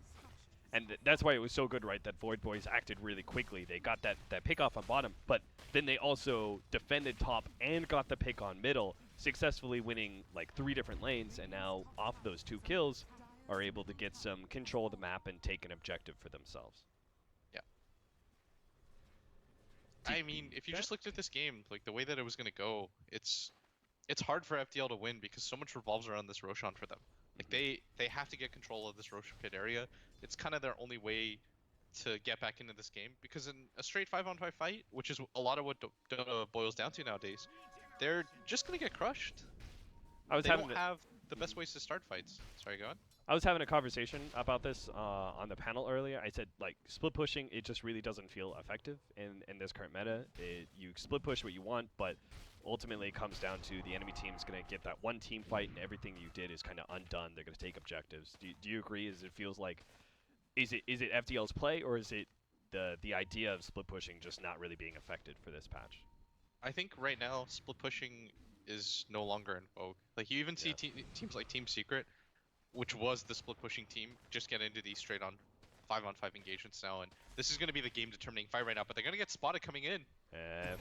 Speaker 1: And that's why it was so good, right, that Void Boys acted really quickly. They got that pick off on bottom, but then they also defended top and got the pick on middle, successfully winning like 3 different lanes, and now off those 2 kills are able to get some control of the map and take an objective for themselves.
Speaker 2: Yeah. I mean, if you just looked at this game, like the way that it was going to go, it's hard for FDL to win because so much revolves around this Roshan for them. Like they have to get control of this Roshan pit area. It's kind of their only way to get back into this game because in a straight 5-on-5 fight, which is a lot of what Dota boils down to nowadays, they're just gonna get crushed.
Speaker 1: I was
Speaker 2: They
Speaker 1: having
Speaker 2: don't have the best ways to start fights. Sorry, go on.
Speaker 1: I was having a conversation about this on the panel earlier. I said, like, split pushing, it just really doesn't feel effective in this current meta. You split push what you want, but ultimately it comes down to the enemy team's going to get that one team fight, and everything you did is kind of undone. They're going to take objectives. Do you agree? Is it feels like, is it FDL's play, or is it the idea of split pushing just not really being affected for this patch?
Speaker 2: I think right now split pushing is no longer in vogue. Like you even see teams like Team Secret, which was the split pushing team, just get into these straight on 5-on-5 engagements now, and this is going to be the game determining fight right now, but they're going to get spotted coming in.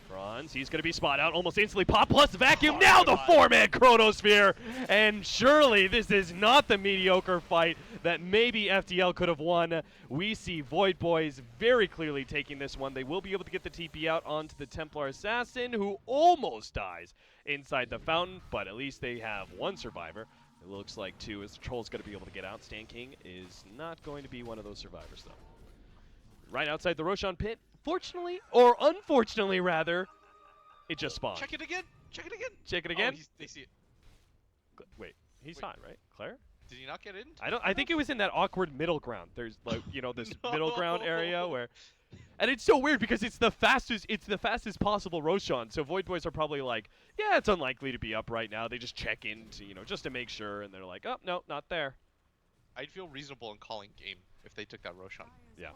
Speaker 1: Franz, he's going to be spot out almost instantly. Pop plus vacuum, now the 4-man Chronosphere! And surely this is not the mediocre fight that maybe FDL could have won. We see Void Boys very clearly taking this one. They will be able to get the TP out onto the Templar Assassin, who almost dies inside the fountain, but at least they have one survivor. It looks like two, as the Troll's going to be able to get out. Stan King is not going to be one of those survivors, though. Right outside the Roshan pit, fortunately, or unfortunately rather, it just spawned.
Speaker 2: Check it again! Check it again!
Speaker 1: Check it again?
Speaker 2: Oh, they see it.
Speaker 1: Wait, he's fine, right? Claire?
Speaker 2: Did he not get in?
Speaker 1: I think it was in that awkward middle ground. There's like, you know, this middle ground area where, and it's so weird because it's the fastest possible Roshan. So Void Boys are probably like, yeah, it's unlikely to be up right now. They just check in to, you know, just to make sure, and they're like, oh no, not there.
Speaker 2: I'd feel reasonable in calling game if they took that Roshan.
Speaker 1: Yeah.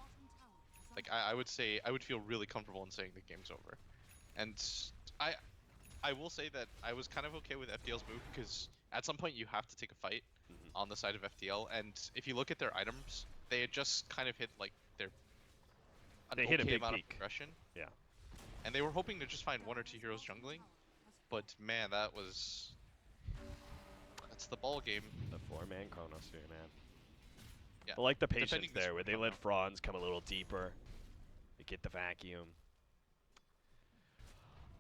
Speaker 2: Like I would say, I would feel really comfortable in saying the game's over. And I will say that I was kind of okay with FDL's move because at some point you have to take a fight on the side of FDL, and if you look at their items, they had just kind of hit like their
Speaker 1: hit a big
Speaker 2: amount
Speaker 1: peak.
Speaker 2: of progression.
Speaker 1: Yeah.
Speaker 2: And they were hoping to just find one or two heroes jungling, but man, that's the ball game.
Speaker 1: The 4-man Chronosphere, man.
Speaker 2: Yeah.
Speaker 1: But like the patience
Speaker 2: Defending
Speaker 1: there, where they let Franz come a little deeper. They get the vacuum.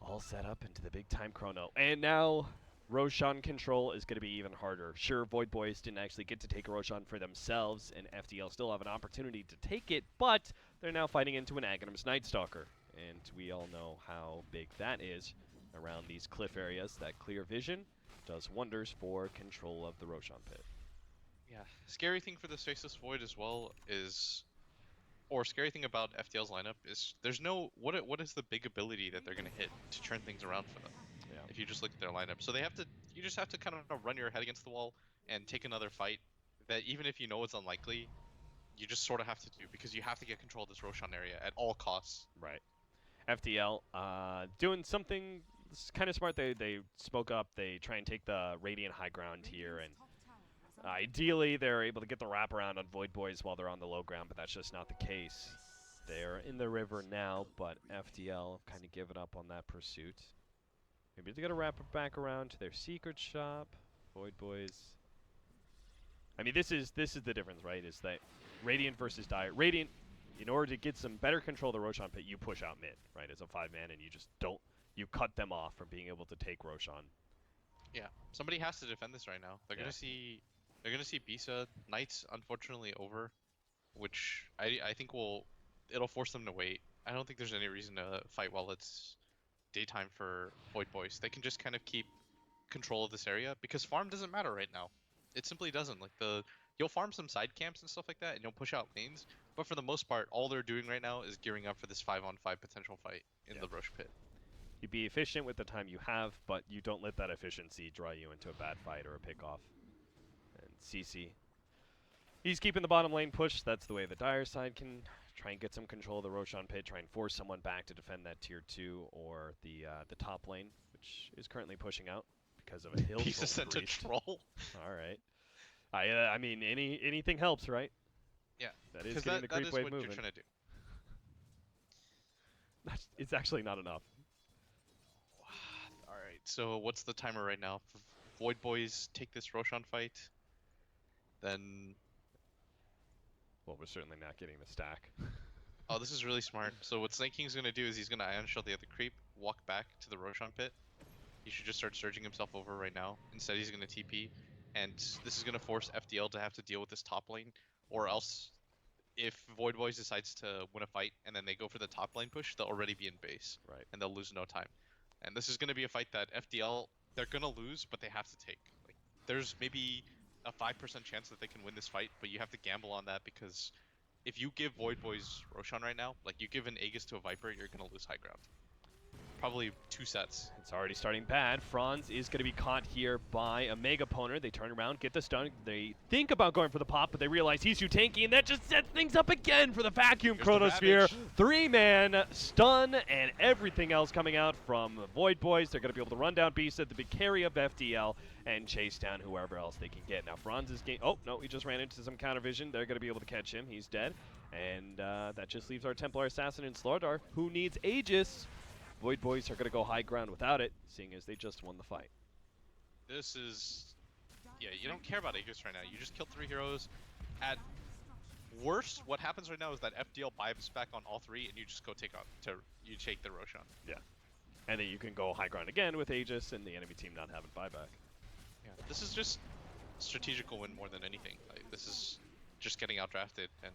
Speaker 1: All set up into the big time chrono. And now Roshan control is going to be even harder. Sure, Void Boys didn't actually get to take a Roshan for themselves, and FDL still have an opportunity to take it, but they're now fighting into an Aghanim's Night Stalker. And we all know how big that is around these cliff areas. That clear vision does wonders for control of the Roshan pit.
Speaker 2: Yeah. Scary thing for the Stasis Void as well is, or scary thing about FDL's lineup is there's no, what is the big ability that they're going to hit to turn things around for them?
Speaker 1: Yeah.
Speaker 2: If you just look at their lineup. So you just have to kind of run your head against the wall and take another fight that even if you know it's unlikely, you just sort of have to do because you have to get control of this Roshan area at all costs.
Speaker 1: Right. FDL doing something kind of smart. They spoke up. They try and take the Radiant high ground here, and ideally they're able to get the wraparound on Void Boys while they're on the low ground, but that's just not the case. They're in the river now, but FDL kind of given up on that pursuit. Maybe they're going to wrap it back around to their secret shop. Void Boys. I mean, this is the difference, right? Is that Radiant versus Dire. Radiant, in order to get some better control of the Roshan pit, you push out mid, right? As a 5-man, and you just don't, you cut them off from being able to take Roshan.
Speaker 2: Yeah, somebody has to defend this right now. They're gonna see Bisa. Night's unfortunately over, which I think it'll force them to wait. I don't think there's any reason to fight while it's daytime for Void Boys. They can just kind of keep control of this area because farm doesn't matter right now. It simply doesn't. Like you'll farm some side camps and stuff like that, and you'll push out lanes. But for the most part, all they're doing right now is gearing up for this 5-on-5 potential fight in the Rosh pit.
Speaker 1: You be efficient with the time you have, but you don't let that efficiency draw you into a bad fight or a pick-off. And CC, he's keeping the bottom lane push. That's the way the Dire side can try and get some control of the Roshan pit, try and force someone back to defend that tier 2 or the top lane, which is currently pushing out because of a hill.
Speaker 2: Bisa sent a troll.
Speaker 1: All right. I mean, anything helps, right?
Speaker 2: Yeah.
Speaker 1: That is getting the creep wave moving.
Speaker 2: You're trying to do.
Speaker 1: It's actually not enough.
Speaker 2: All right. So what's the timer right now? If Void Boys take this Roshan fight, then.
Speaker 1: Well, we're certainly not getting the stack.
Speaker 2: Oh, this is really smart. So what Snake King's gonna do is he's gonna Ion Shell the other creep, walk back to the Roshan pit. He should just start surging himself over right now. Instead, he's gonna TP, and this is gonna force FDL to have to deal with this top lane, or else if Void Boys decides to win a fight and then they go for the top lane push, they'll already be in base,
Speaker 1: Right.
Speaker 2: and they'll lose no time. And this is gonna be a fight that FDL they're gonna lose, but they have to take. Like, there's maybe a 5% chance that they can win this fight, but you have to gamble on that because if you give Void Boys Roshan right now, like you give an Aegis to a Viper, you're gonna lose high ground. Probably 2 sets.
Speaker 1: It's already starting bad. Franz is going to be caught here by a Mega Poner. They turn around, get the stun. They think about going for the pop, but they realize he's too tanky, and that just sets things up again for the Vacuum
Speaker 2: Here's the
Speaker 1: Chronosphere.
Speaker 2: Ravage.
Speaker 1: 3-man stun and everything else coming out from the Void Boys. They're going to be able to run down Beast at the big carry of FDL and chase down whoever else they can get. Now Franz is game. Oh, no, he just ran into some counter vision. They're going to be able to catch him. He's dead. And that just leaves our Templar Assassin in Slordar, who needs Aegis. Void Boys are going to go high ground without it, seeing as they just won the fight.
Speaker 2: This is... Yeah, you don't care about Aegis right now. You just killed 3 heroes. At worst, what happens right now is that FDL buys back on all 3, and you just go take the Roshan.
Speaker 1: Yeah. And then you can go high ground again with Aegis and the enemy team not having buyback.
Speaker 2: Yeah, this is just strategical win more than anything. Like, this is just getting outdrafted, and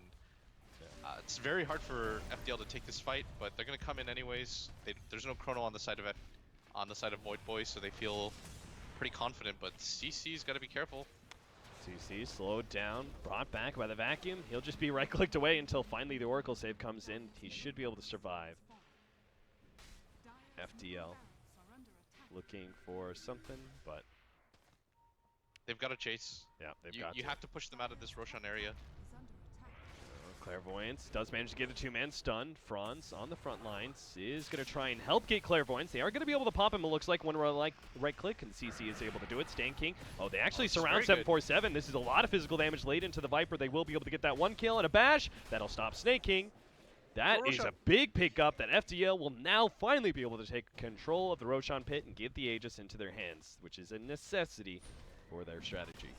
Speaker 2: it's very hard for FDL to take this fight, but they're gonna come in anyways. There's no chrono on the side of Void Boys, so they feel pretty confident. But CC's got to be careful.
Speaker 1: CC slowed down, brought back by the Vacuum. He'll just be right-clicked away until finally the Oracle save comes in. He should be able to survive. FDL looking for something, but
Speaker 2: They've got to chase.
Speaker 1: yeah,
Speaker 2: You have to push them out of this Roshan area.
Speaker 1: Clairvoyance does manage to get a 2-man stun. Franz on the front lines is going to try and help get Clairvoyance. They are going to be able to pop him, it looks like, when we're like right-click, and CC is able to do it. Stan King. Oh, they actually surround 747. This is a lot of physical damage laid into the Viper. They will be able to get that 1 kill and a bash. That'll stop Snake King. That is a big pickup that FDL will now finally be able to take control of the Roshan pit and give the Aegis into their hands, which is a necessity for their strategy.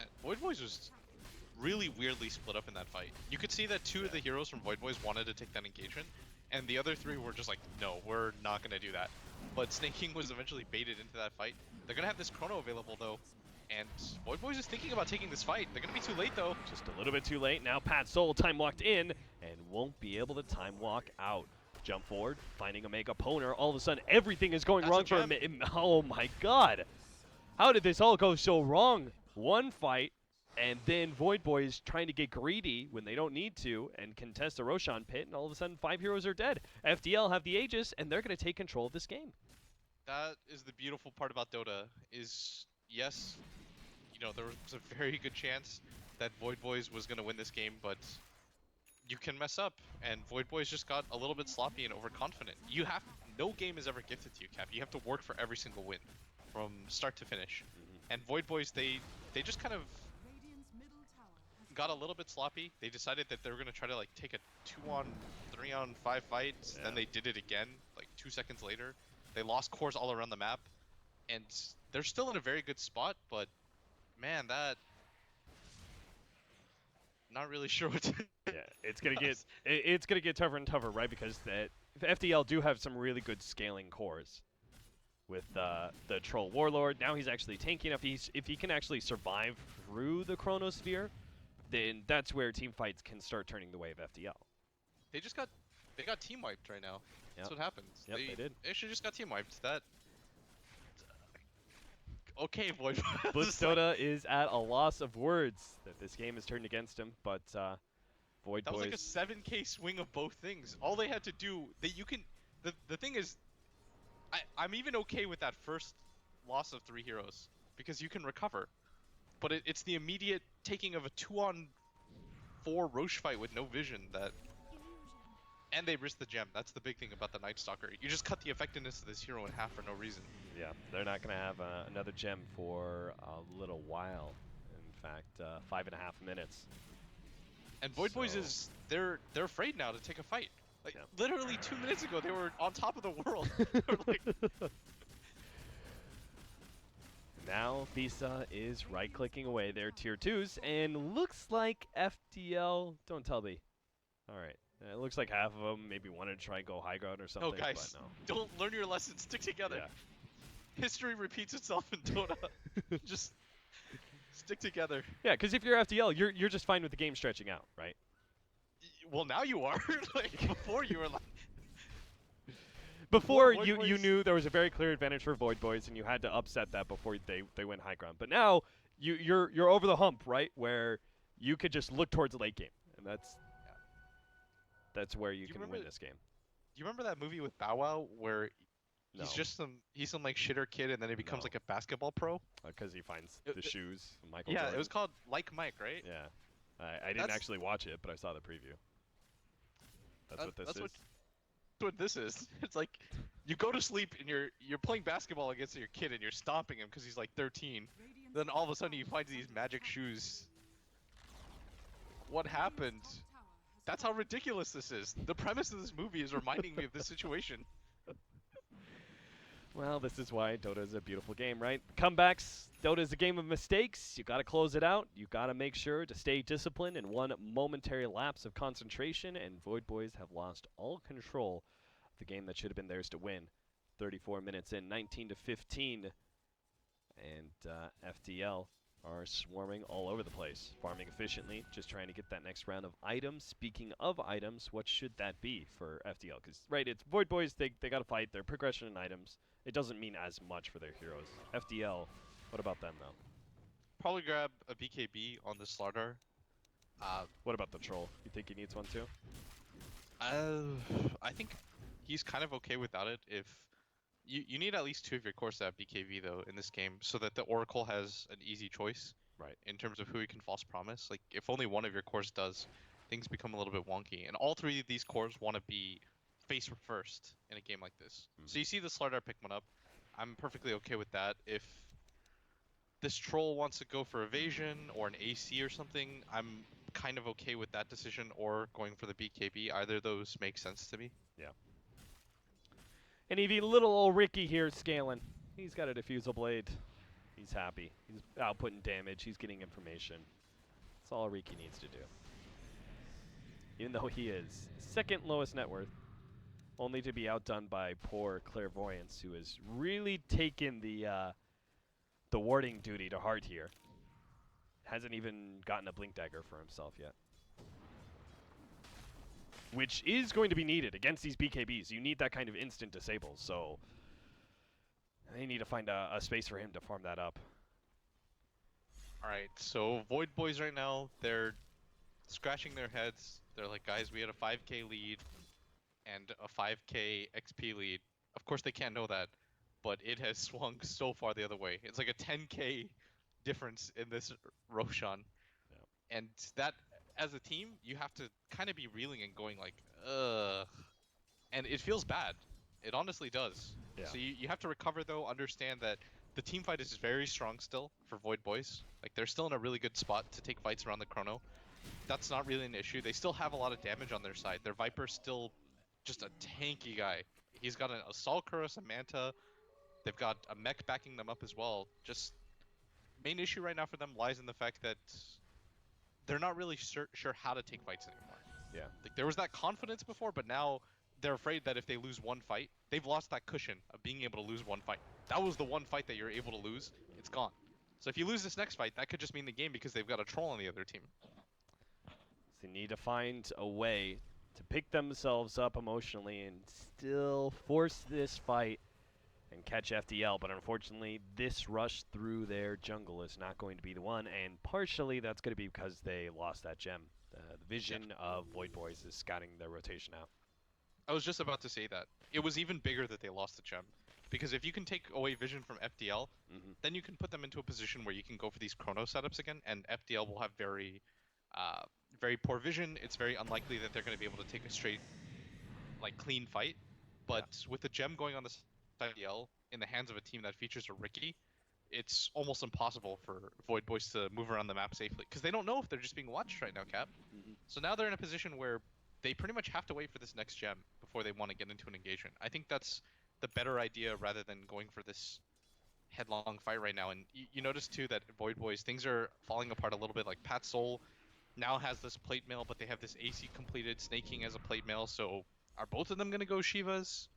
Speaker 2: And Void Boys was really weirdly split up in that fight. You could see that 2 of the heroes from Void Boys wanted to take that engagement, and the other 3 were just like, no, we're not going to do that. But Snake King was eventually baited into that fight. They're going to have this chrono available, though, and Void Boys is thinking about taking this fight. They're going to be too late, though.
Speaker 1: Just a little bit too late. Now Pat Soul time walked in and won't be able to time walk out. Jump forward, finding a Mega Poner. All of a sudden, everything is going wrong for him. Oh my god. How did this all go so wrong? One fight, and then Void Boys trying to get greedy when they don't need to and contest the Roshan pit, and all of a sudden 5 heroes are dead. FDL have the Aegis, and they're going to take control of this game.
Speaker 2: That is the beautiful part about Dota, is yes, you know, there was a very good chance that Void Boys was going to win this game, but you can mess up, and Void Boys just got a little bit sloppy and overconfident. No game is ever gifted to you, Cap. You have to work for every single win, from start to finish. And Void Boys, they just kind of got a little bit sloppy. They decided that they were going to try to like take a 2-on, 3-on-5 fight. Yeah. Then they did it again, like 2 seconds later. They lost cores all around the map, and they're still in a very good spot. But man, that not really sure what to.
Speaker 1: Yeah, it's gonna get tougher and tougher, right? Because the FDL do have some really good scaling cores. With the Troll Warlord, now he's actually tanky enough. If he can actually survive through the Chronosphere, then that's where team fights can start turning the way of FDL.
Speaker 2: They got team wiped right now. That's what happens.
Speaker 1: Yep, they did.
Speaker 2: They actually just got team wiped. That okay, Void.
Speaker 1: Blitz Dota is at a loss of words that this game has turned against him, but Void Boys.
Speaker 2: That was like a 7K swing of both things. All they had to do, the thing is, I'm even okay with that first loss of 3 heroes because you can recover, but it's the immediate taking of a 2-on-4 Roche fight with no vision and they risked the gem. That's the big thing about the Night Stalker. You just cut the effectiveness of this hero in half for no reason.
Speaker 1: Yeah, they're not going to have another gem for a little while. In fact, 5.5 minutes.
Speaker 2: And Void Boys they're afraid now to take a fight. Like, literally 2 minutes ago, they were on top of the world.
Speaker 1: Now, Visa is right-clicking away their tier 2s, and looks like FDL... Don't tell me. All right. It looks like half of them maybe wanted to try and go high ground or something.
Speaker 2: No, guys,
Speaker 1: but no.
Speaker 2: Don't learn your lessons. Stick together.
Speaker 1: Yeah.
Speaker 2: History repeats itself in Dota. Just Stick together.
Speaker 1: Yeah, because if you're FDL, you're just fine with the game stretching out, right?
Speaker 2: Well, now you are. Like before, you were like.
Speaker 1: Before
Speaker 2: Void
Speaker 1: you
Speaker 2: Boys-
Speaker 1: knew there was a very clear advantage for Void Boys, and you had to upset that before they went high ground. But now you're over the hump, right? Where you could just look towards the late game, and that's where you can win this game.
Speaker 2: Do you remember that movie with Bow Wow where
Speaker 1: No,
Speaker 2: he's some like shitter kid and then he becomes
Speaker 1: No.
Speaker 2: like a basketball pro?
Speaker 1: because he finds
Speaker 2: It-
Speaker 1: the
Speaker 2: it-
Speaker 1: shoes. Michael
Speaker 2: Yeah,
Speaker 1: Jordan.
Speaker 2: it was called Like Mike, right?
Speaker 1: Yeah, I didn't
Speaker 2: That's-
Speaker 1: actually watch it, but I saw the preview. That's what this
Speaker 2: that's
Speaker 1: is.
Speaker 2: what this is. It's like you go to sleep and you're playing basketball against your kid and you're stomping him because he's like 13. Then all of a sudden you find these magic shoes. What happened? That's how ridiculous this is. The premise of this movie is reminding me of this situation.
Speaker 1: Well, this is why Dota is a beautiful game, right? Comebacks. Dota is a game of mistakes. You got to close it out. You got to make sure to stay disciplined in one momentary lapse of concentration, and Void Boys have lost all control of the game that should have been theirs to win. 34 minutes in, 19-15, and FDL are swarming all over the place, farming efficiently, just trying to get that next round of items. Speaking of items, what should that be for FDL? Because, right, it's Void Boys, they got to fight, their progression in items. It doesn't mean as much for their heroes. FDL, what about them, though?
Speaker 2: Probably grab a BKB on the Slardar.
Speaker 1: What about the Troll? You think he needs one, too?
Speaker 2: I think he's kind of okay without it. If you need at least 2 of your cores to have BKB though in this game, so that the Oracle has an easy choice.
Speaker 1: Right.
Speaker 2: In terms of who he can false promise. Like if only one of your cores does, things become a little bit wonky. And all 3 of these cores want to be face first in a game like this. So you see the Slardar pick one up. I'm perfectly okay with that. If this troll wants to go for evasion or an AC or something, I'm kind of okay with that decision, or going for the BKB. Either of those make sense to me.
Speaker 1: Yeah. And even little old Ricky here scaling. He's got a diffusal blade. He's happy. He's outputting damage. He's getting information. That's all Ricky needs to do. Even though he is second lowest net worth, only to be outdone by poor Clairvoyance, who has really taken the warding duty to heart here. Hasn't even gotten a Blink Dagger for himself yet. Which is going to be needed against these BKBs. You need that kind of instant disable, so they need to find a space for him to farm that up.
Speaker 2: Alright, so Void Boys right now, they're scratching their heads. They're like, guys, we had a 5k lead and a 5k XP lead. Of course they can't know that, but it has swung so far the other way. It's like a 10k difference in this Roshan. Yeah. And that, as a team, you have to kind of be reeling and going like, ugh. And it feels bad. It honestly does. Yeah. So you have to recover though, understand that the team fight is very strong still for Void Boys. Like they're still in a really good spot to take fights around the chrono. That's not really an issue. They still have a lot of damage on their side. Their Viper's still just a tanky guy. He's got an Assault Curse, a Manta. They've got a mech backing them up as well. Just main issue right now for them lies in the fact that they're not really sure how to take fights anymore.
Speaker 1: Yeah.
Speaker 2: Like there was that confidence before, but now they're afraid that if they lose one fight, they've lost that cushion of being able to lose one fight. That was the one fight that you're able to lose. It's gone. So if you lose this next fight, that could just mean the game because they've got a troll on the other team.
Speaker 1: So they need to find a way to pick themselves up emotionally and still force this fight and catch FDL. But unfortunately, this rush through their jungle is not going to be the one. And partially that's going to be because they lost that gem. The vision of Void Boys is scouting their rotation out.
Speaker 2: I was just about to say that. It was even bigger that they lost the gem. Because if you can take away vision from FDL, then you can put them into a position where you can go for these chrono setups again, and FDL will have very poor vision. It's very unlikely that they're going to be able to take a straight, like, clean fight. But with the gem going on the side of FDL in the hands of a team that features a Ricky, it's almost impossible for Void Boys to move around the map safely. Because they don't know if they're just being watched right now, Cap. So now they're in a position where they pretty much have to wait for this next gem before they want to get into an engagement. I think that's the better idea rather than going for this headlong fight right now. And you notice too that Void Boys, things are falling apart a little bit. Like Pat Soul now has this plate mail, but they have this AC completed. Snake King as a plate mail. So are both of them going to go Shivas?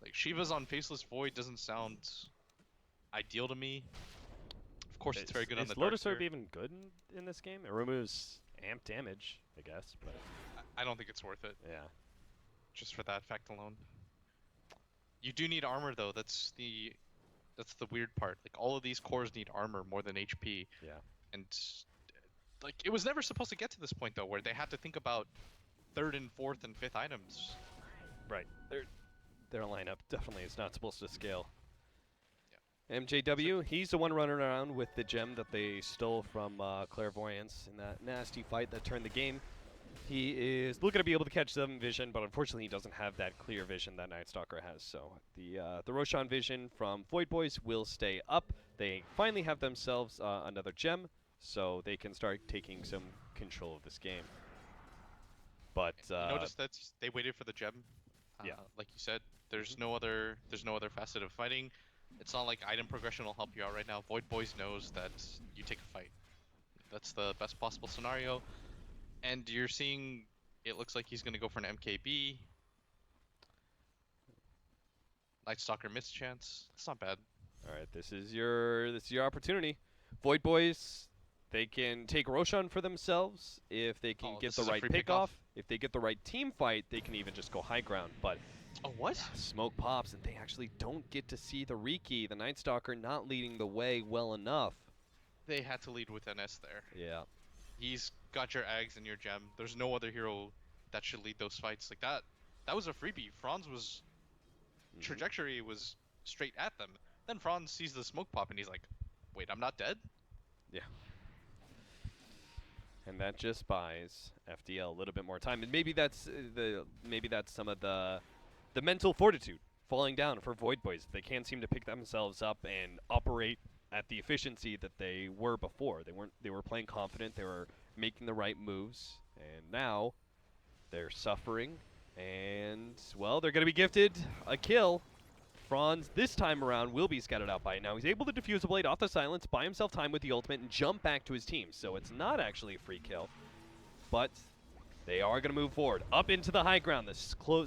Speaker 2: Like Shivas on Faceless Void doesn't sound ideal to me. Of course, it's very good on
Speaker 1: Is
Speaker 2: the
Speaker 1: Lotus
Speaker 2: dark
Speaker 1: Orb even good in this game? It removes amp damage, I guess, but
Speaker 2: I don't think it's worth it,
Speaker 1: yeah.
Speaker 2: just for that fact alone. You do need armor, though. That's the weird part. Like, all of these cores need armor more than HP.
Speaker 1: Yeah.
Speaker 2: And, like, it was never supposed to get to this point, though, where they had to think about 3rd and 4th and 5th items.
Speaker 1: Right. Their lineup definitely is not supposed to scale.
Speaker 2: Yeah.
Speaker 1: MJW, he's the one running around with the gem that they stole from Clairvoyance in that nasty fight that turned the game. He is looking to be able to catch them vision, but unfortunately he doesn't have that clear vision that Night Stalker has. So the Roshan vision from Void Boys will stay up. They finally have themselves another gem, so they can start taking some control of this game. But
Speaker 2: notice that they waited for the gem.
Speaker 1: Yeah.
Speaker 2: Like you said, there's no other facet of fighting. It's not like item progression will help you out right now. Void Boys knows that you take a fight. That's the best possible scenario. And you're seeing, it looks like he's going to go for an MKB. Night Stalker missed chance. That's not bad.
Speaker 1: all right, this is your opportunity. Void Boys, they can take Roshan for themselves if they can get the right pick off. If they get the right team fight, they can even just go high ground. But
Speaker 2: oh, what?
Speaker 1: Smoke pops, and they actually don't get to see the Riki. The Night Stalker not leading the way well enough.
Speaker 2: They had to lead with NS there.
Speaker 1: Yeah.
Speaker 2: He's got your Ags and your gem. There's no other hero that should lead those fights. Like that was a freebie. Franz was trajectory was straight at them. Then Franz sees the smoke pop and he's like, "Wait, I'm not dead?"
Speaker 1: Yeah. And that just buys FDL a little bit more time. And maybe that's some of the mental fortitude falling down for Void Boys. They can't seem to pick themselves up and operate at the efficiency that they were before. They were playing confident, they were making the right moves, and now they're suffering, and well, they're gonna be gifted a kill. Franz this time around will be scouted out by it. Now he's able to defuse the blade off the silence, buy himself time with the ultimate, and jump back to his team. So it's not actually a free kill, but they are going to move forward up into the high ground. The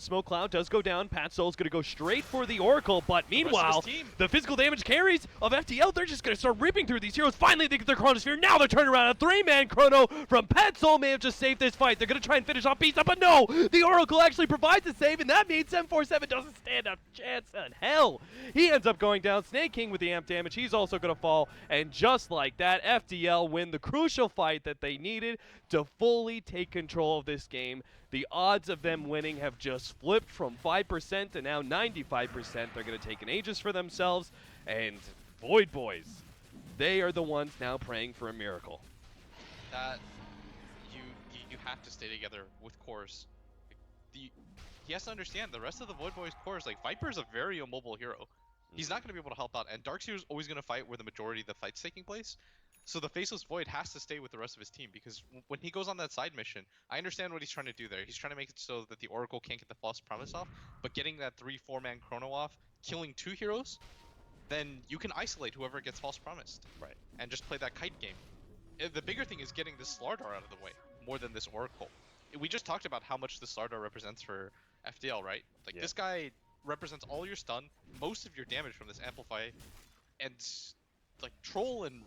Speaker 1: smoke cloud does go down. Pat Soul's going to go straight for the Oracle, but meanwhile, the physical damage carries of FDL, they're just going to start ripping through these heroes. Finally, they get their Chronosphere. Now they're turning around. A 3-man Chrono from Pat Soul may have just saved this fight. They're going to try and finish off Beast up, but no! The Oracle actually provides a save, and that means 747 doesn't stand a chance in hell. He ends up going down. Snake King with the amp damage. He's also going to fall, and just like that, FDL win the crucial fight that they needed to fully take control of this game. The odds of them winning have just flipped from 5% to now 95%. They're going to take an Aegis for themselves, and Void Boys, they are the ones now praying for a miracle.
Speaker 2: That you have to stay together with cores. He has to understand the rest of the Void Boys cores. Like Viper's a very immobile hero. He's not going to be able to help out, and Darkseer's always going to fight where the majority of the fight's taking place. So the Faceless Void has to stay with the rest of his team, because when he goes on that side mission, I understand what he's trying to do there. He's trying to make it so that the Oracle can't get the False Promise off, but getting that 3-4-man Chrono off, killing 2 heroes, then you can isolate whoever gets False Promised.
Speaker 1: Right.
Speaker 2: And just play that kite game. The bigger thing is getting this Slardar out of the way, more than this Oracle. We just talked about how much the Slardar represents for FDL, right? Like,
Speaker 1: yeah.
Speaker 2: This guy represents all your stun, most of your damage from this Amplify, and like Troll and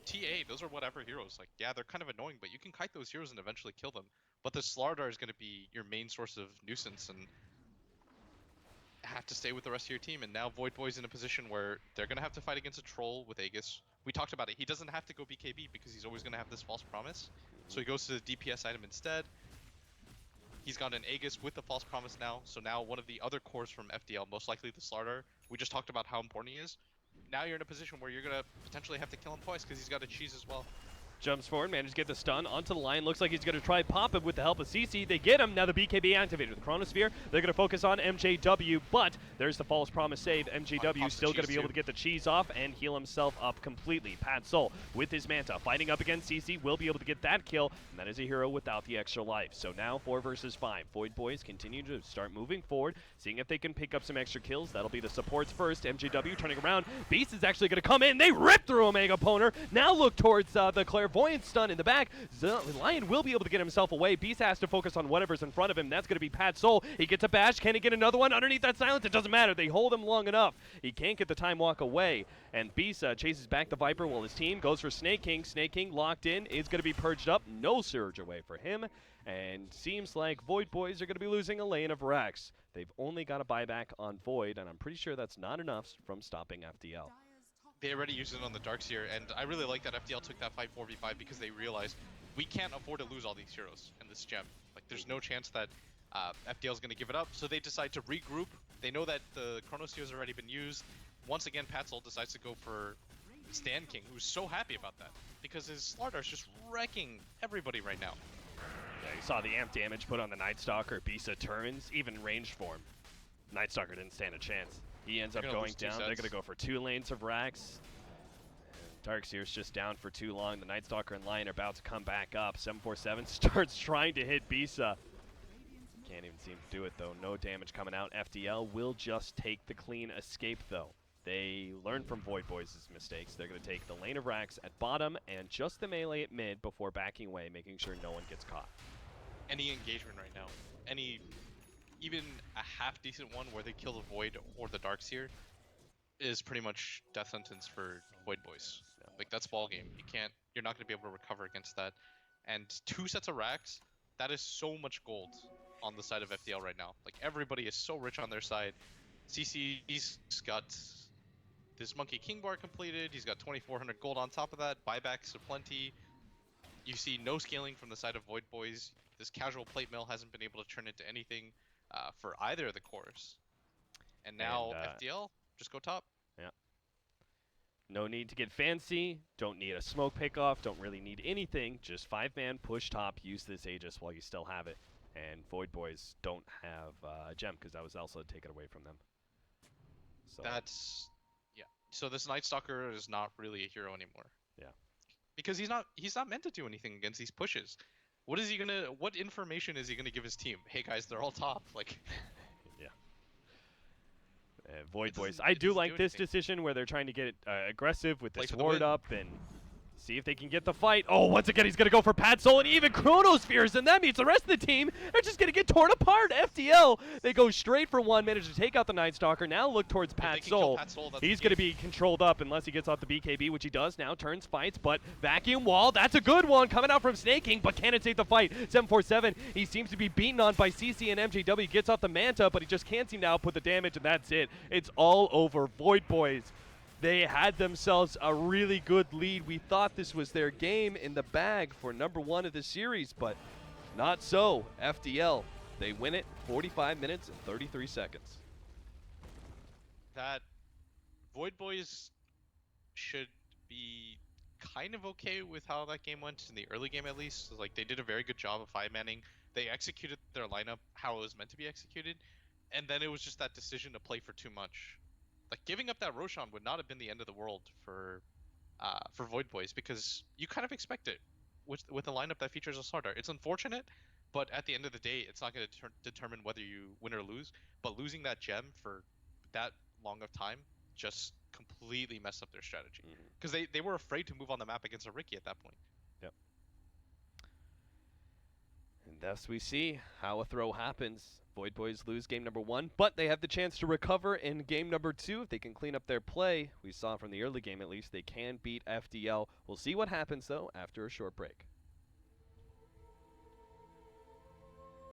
Speaker 2: TA, those are whatever heroes. Like, yeah, they're kind of annoying, but you can kite those heroes and eventually kill them. But the Slardar is going to be your main source of nuisance, and have to stay with the rest of your team. And now Void Boy's in a position where they're going to have to fight against a Troll with Aegis. We talked about it. He doesn't have to go BKB because he's always going to have this False Promise. So he goes to the DPS item instead. He's got an Aegis with the False Promise now. So now one of the other cores from FDL, most likely the Slardar, we just talked about how important he is. Now you're in a position where you're going to potentially have to kill him twice because he's got a cheese as well.
Speaker 1: Jumps forward, manages to get the stun onto the line. Looks like he's going to try pop him with the help of CC. They get him. Now the BKB activated with Chronosphere. They're going to focus on MJW, but there's the False Promise save. MJW still going to be able to get the cheese off and heal himself up completely. Pat Soul with his Manta fighting up against CC will be able to get that kill, and that is a hero without the extra life. So now 4 versus 5. Void Boys continue to start moving forward, seeing if they can pick up some extra kills. That'll be the supports first. MJW turning around. Beast is actually going to come in. They rip through a Mega Poner. Now look towards the Clairvoyant Clairvoyant stun in the back. Lion will be able to get himself away. Beast has to focus on whatever's in front of him. That's going to be Pat Soul. He gets a bash. Can he get another one underneath that silence? It doesn't matter. They hold him long enough. He can't get the time walk away. And Beast chases back the Viper while his team goes for Snake King. Snake King locked in, is going to be purged up. No surge away for him. And seems like Void Boys are going to be losing a lane of Rex. They've only got a buyback on Void, and I'm pretty sure that's not enough from stopping FDL.
Speaker 2: They already used it on the Darkseer, and I really like that FDL took that fight 4v5 because they realized we can't afford to lose all these heroes in this gem. Like, there's no chance that FDL is going to give it up, so they decide to regroup. They know that the Chronosphere has already been used. Once again, Patzel decides to go for Stan King, who's so happy about that because his Slardar's just wrecking everybody right now.
Speaker 1: Yeah, you saw the amp damage put on the Night Stalker. Bisa turns, even ranged form. Night Stalker didn't stand a chance. He ends up going down. They're going to go for 2 lanes of Rax. Darkseer's just down for too long. The Night Stalker and Lion are about to come back up. 747 starts trying to hit Bisa. Can't even seem to do it, though. No damage coming out. FDL will just take the clean escape, though. They learn from Void Boys' mistakes. They're going to take the lane of Rax at bottom and just the melee at mid before backing away, making sure no one gets caught.
Speaker 2: Any engagement right now, even a half decent one where they kill the Void or the Darkseer is pretty much death sentence for Void Boys. Yeah. Like, that's ball game. You're not going to be able to recover against that. And 2 sets of racks, that is so much gold on the side of FDL right now. Like, everybody is so rich on their side. CC's got this Monkey King bar completed. He's got 2,400 gold on top of that. Buybacks aplenty. You see no scaling from the side of Void Boys. This casual plate mill hasn't been able to turn into anything for either of the cores. And now FDL, just go top.
Speaker 1: Yeah. No need to get fancy. Don't need a smoke pickoff. Don't really need anything. Just 5-man, push top, use this Aegis while you still have it. And Void Boys don't have a gem because that was also taken away from them. So
Speaker 2: that's, yeah. So this Night Stalker is not really a hero anymore.
Speaker 1: Yeah.
Speaker 2: Because he's not meant to do anything against these pushes. What information is he gonna give his team? Hey guys, they're all top. Like,
Speaker 1: yeah. Void Boys. I do like this decision where they're trying to get aggressive with this ward up and see if they can get the fight. Oh, once again, he's going to go for Pat Soul and even Chronospheres, and that means the rest of the team are just going to get torn apart. FDL, they go straight for one, manage to take out the Night Stalker. Now look towards Pat Soul. He's going to be controlled up unless he gets off the BKB, which he does now. Turns, fights, but vacuum wall. That's a good one coming out from Snake King, but can it take the fight? 747, he seems to be beaten on by CC and MJW. Gets off the Manta, but he just can't seem to output the damage, and that's it. It's all over. Void Boys. They had themselves a really good lead. We thought this was their game in the bag for #1 of the series, but not so. FDL, they win it 45 minutes and 33 seconds.
Speaker 2: That Void Boys should be kind of okay with how that game went in the early game, at least. Like, they did a very good job of 5-manning. They executed their lineup how it was meant to be executed, and then it was just that decision to play for too much. Like, giving up that Roshan would not have been the end of the world for Void Boys, because you kind of expect it with a lineup that features a Slardar. It's unfortunate, but at the end of the day, it's not going to determine whether you win or lose. But losing that gem for that long of time just completely messed up their strategy, because they were afraid to move on the map against a Riki at that point.
Speaker 1: Yep. And thus we see how a throw happens. Void Boys lose game #1, but they have the chance to recover in game #2 if they can clean up their play. We saw from the early game, at least, they can beat FDL. We'll see what happens, though, after a short break.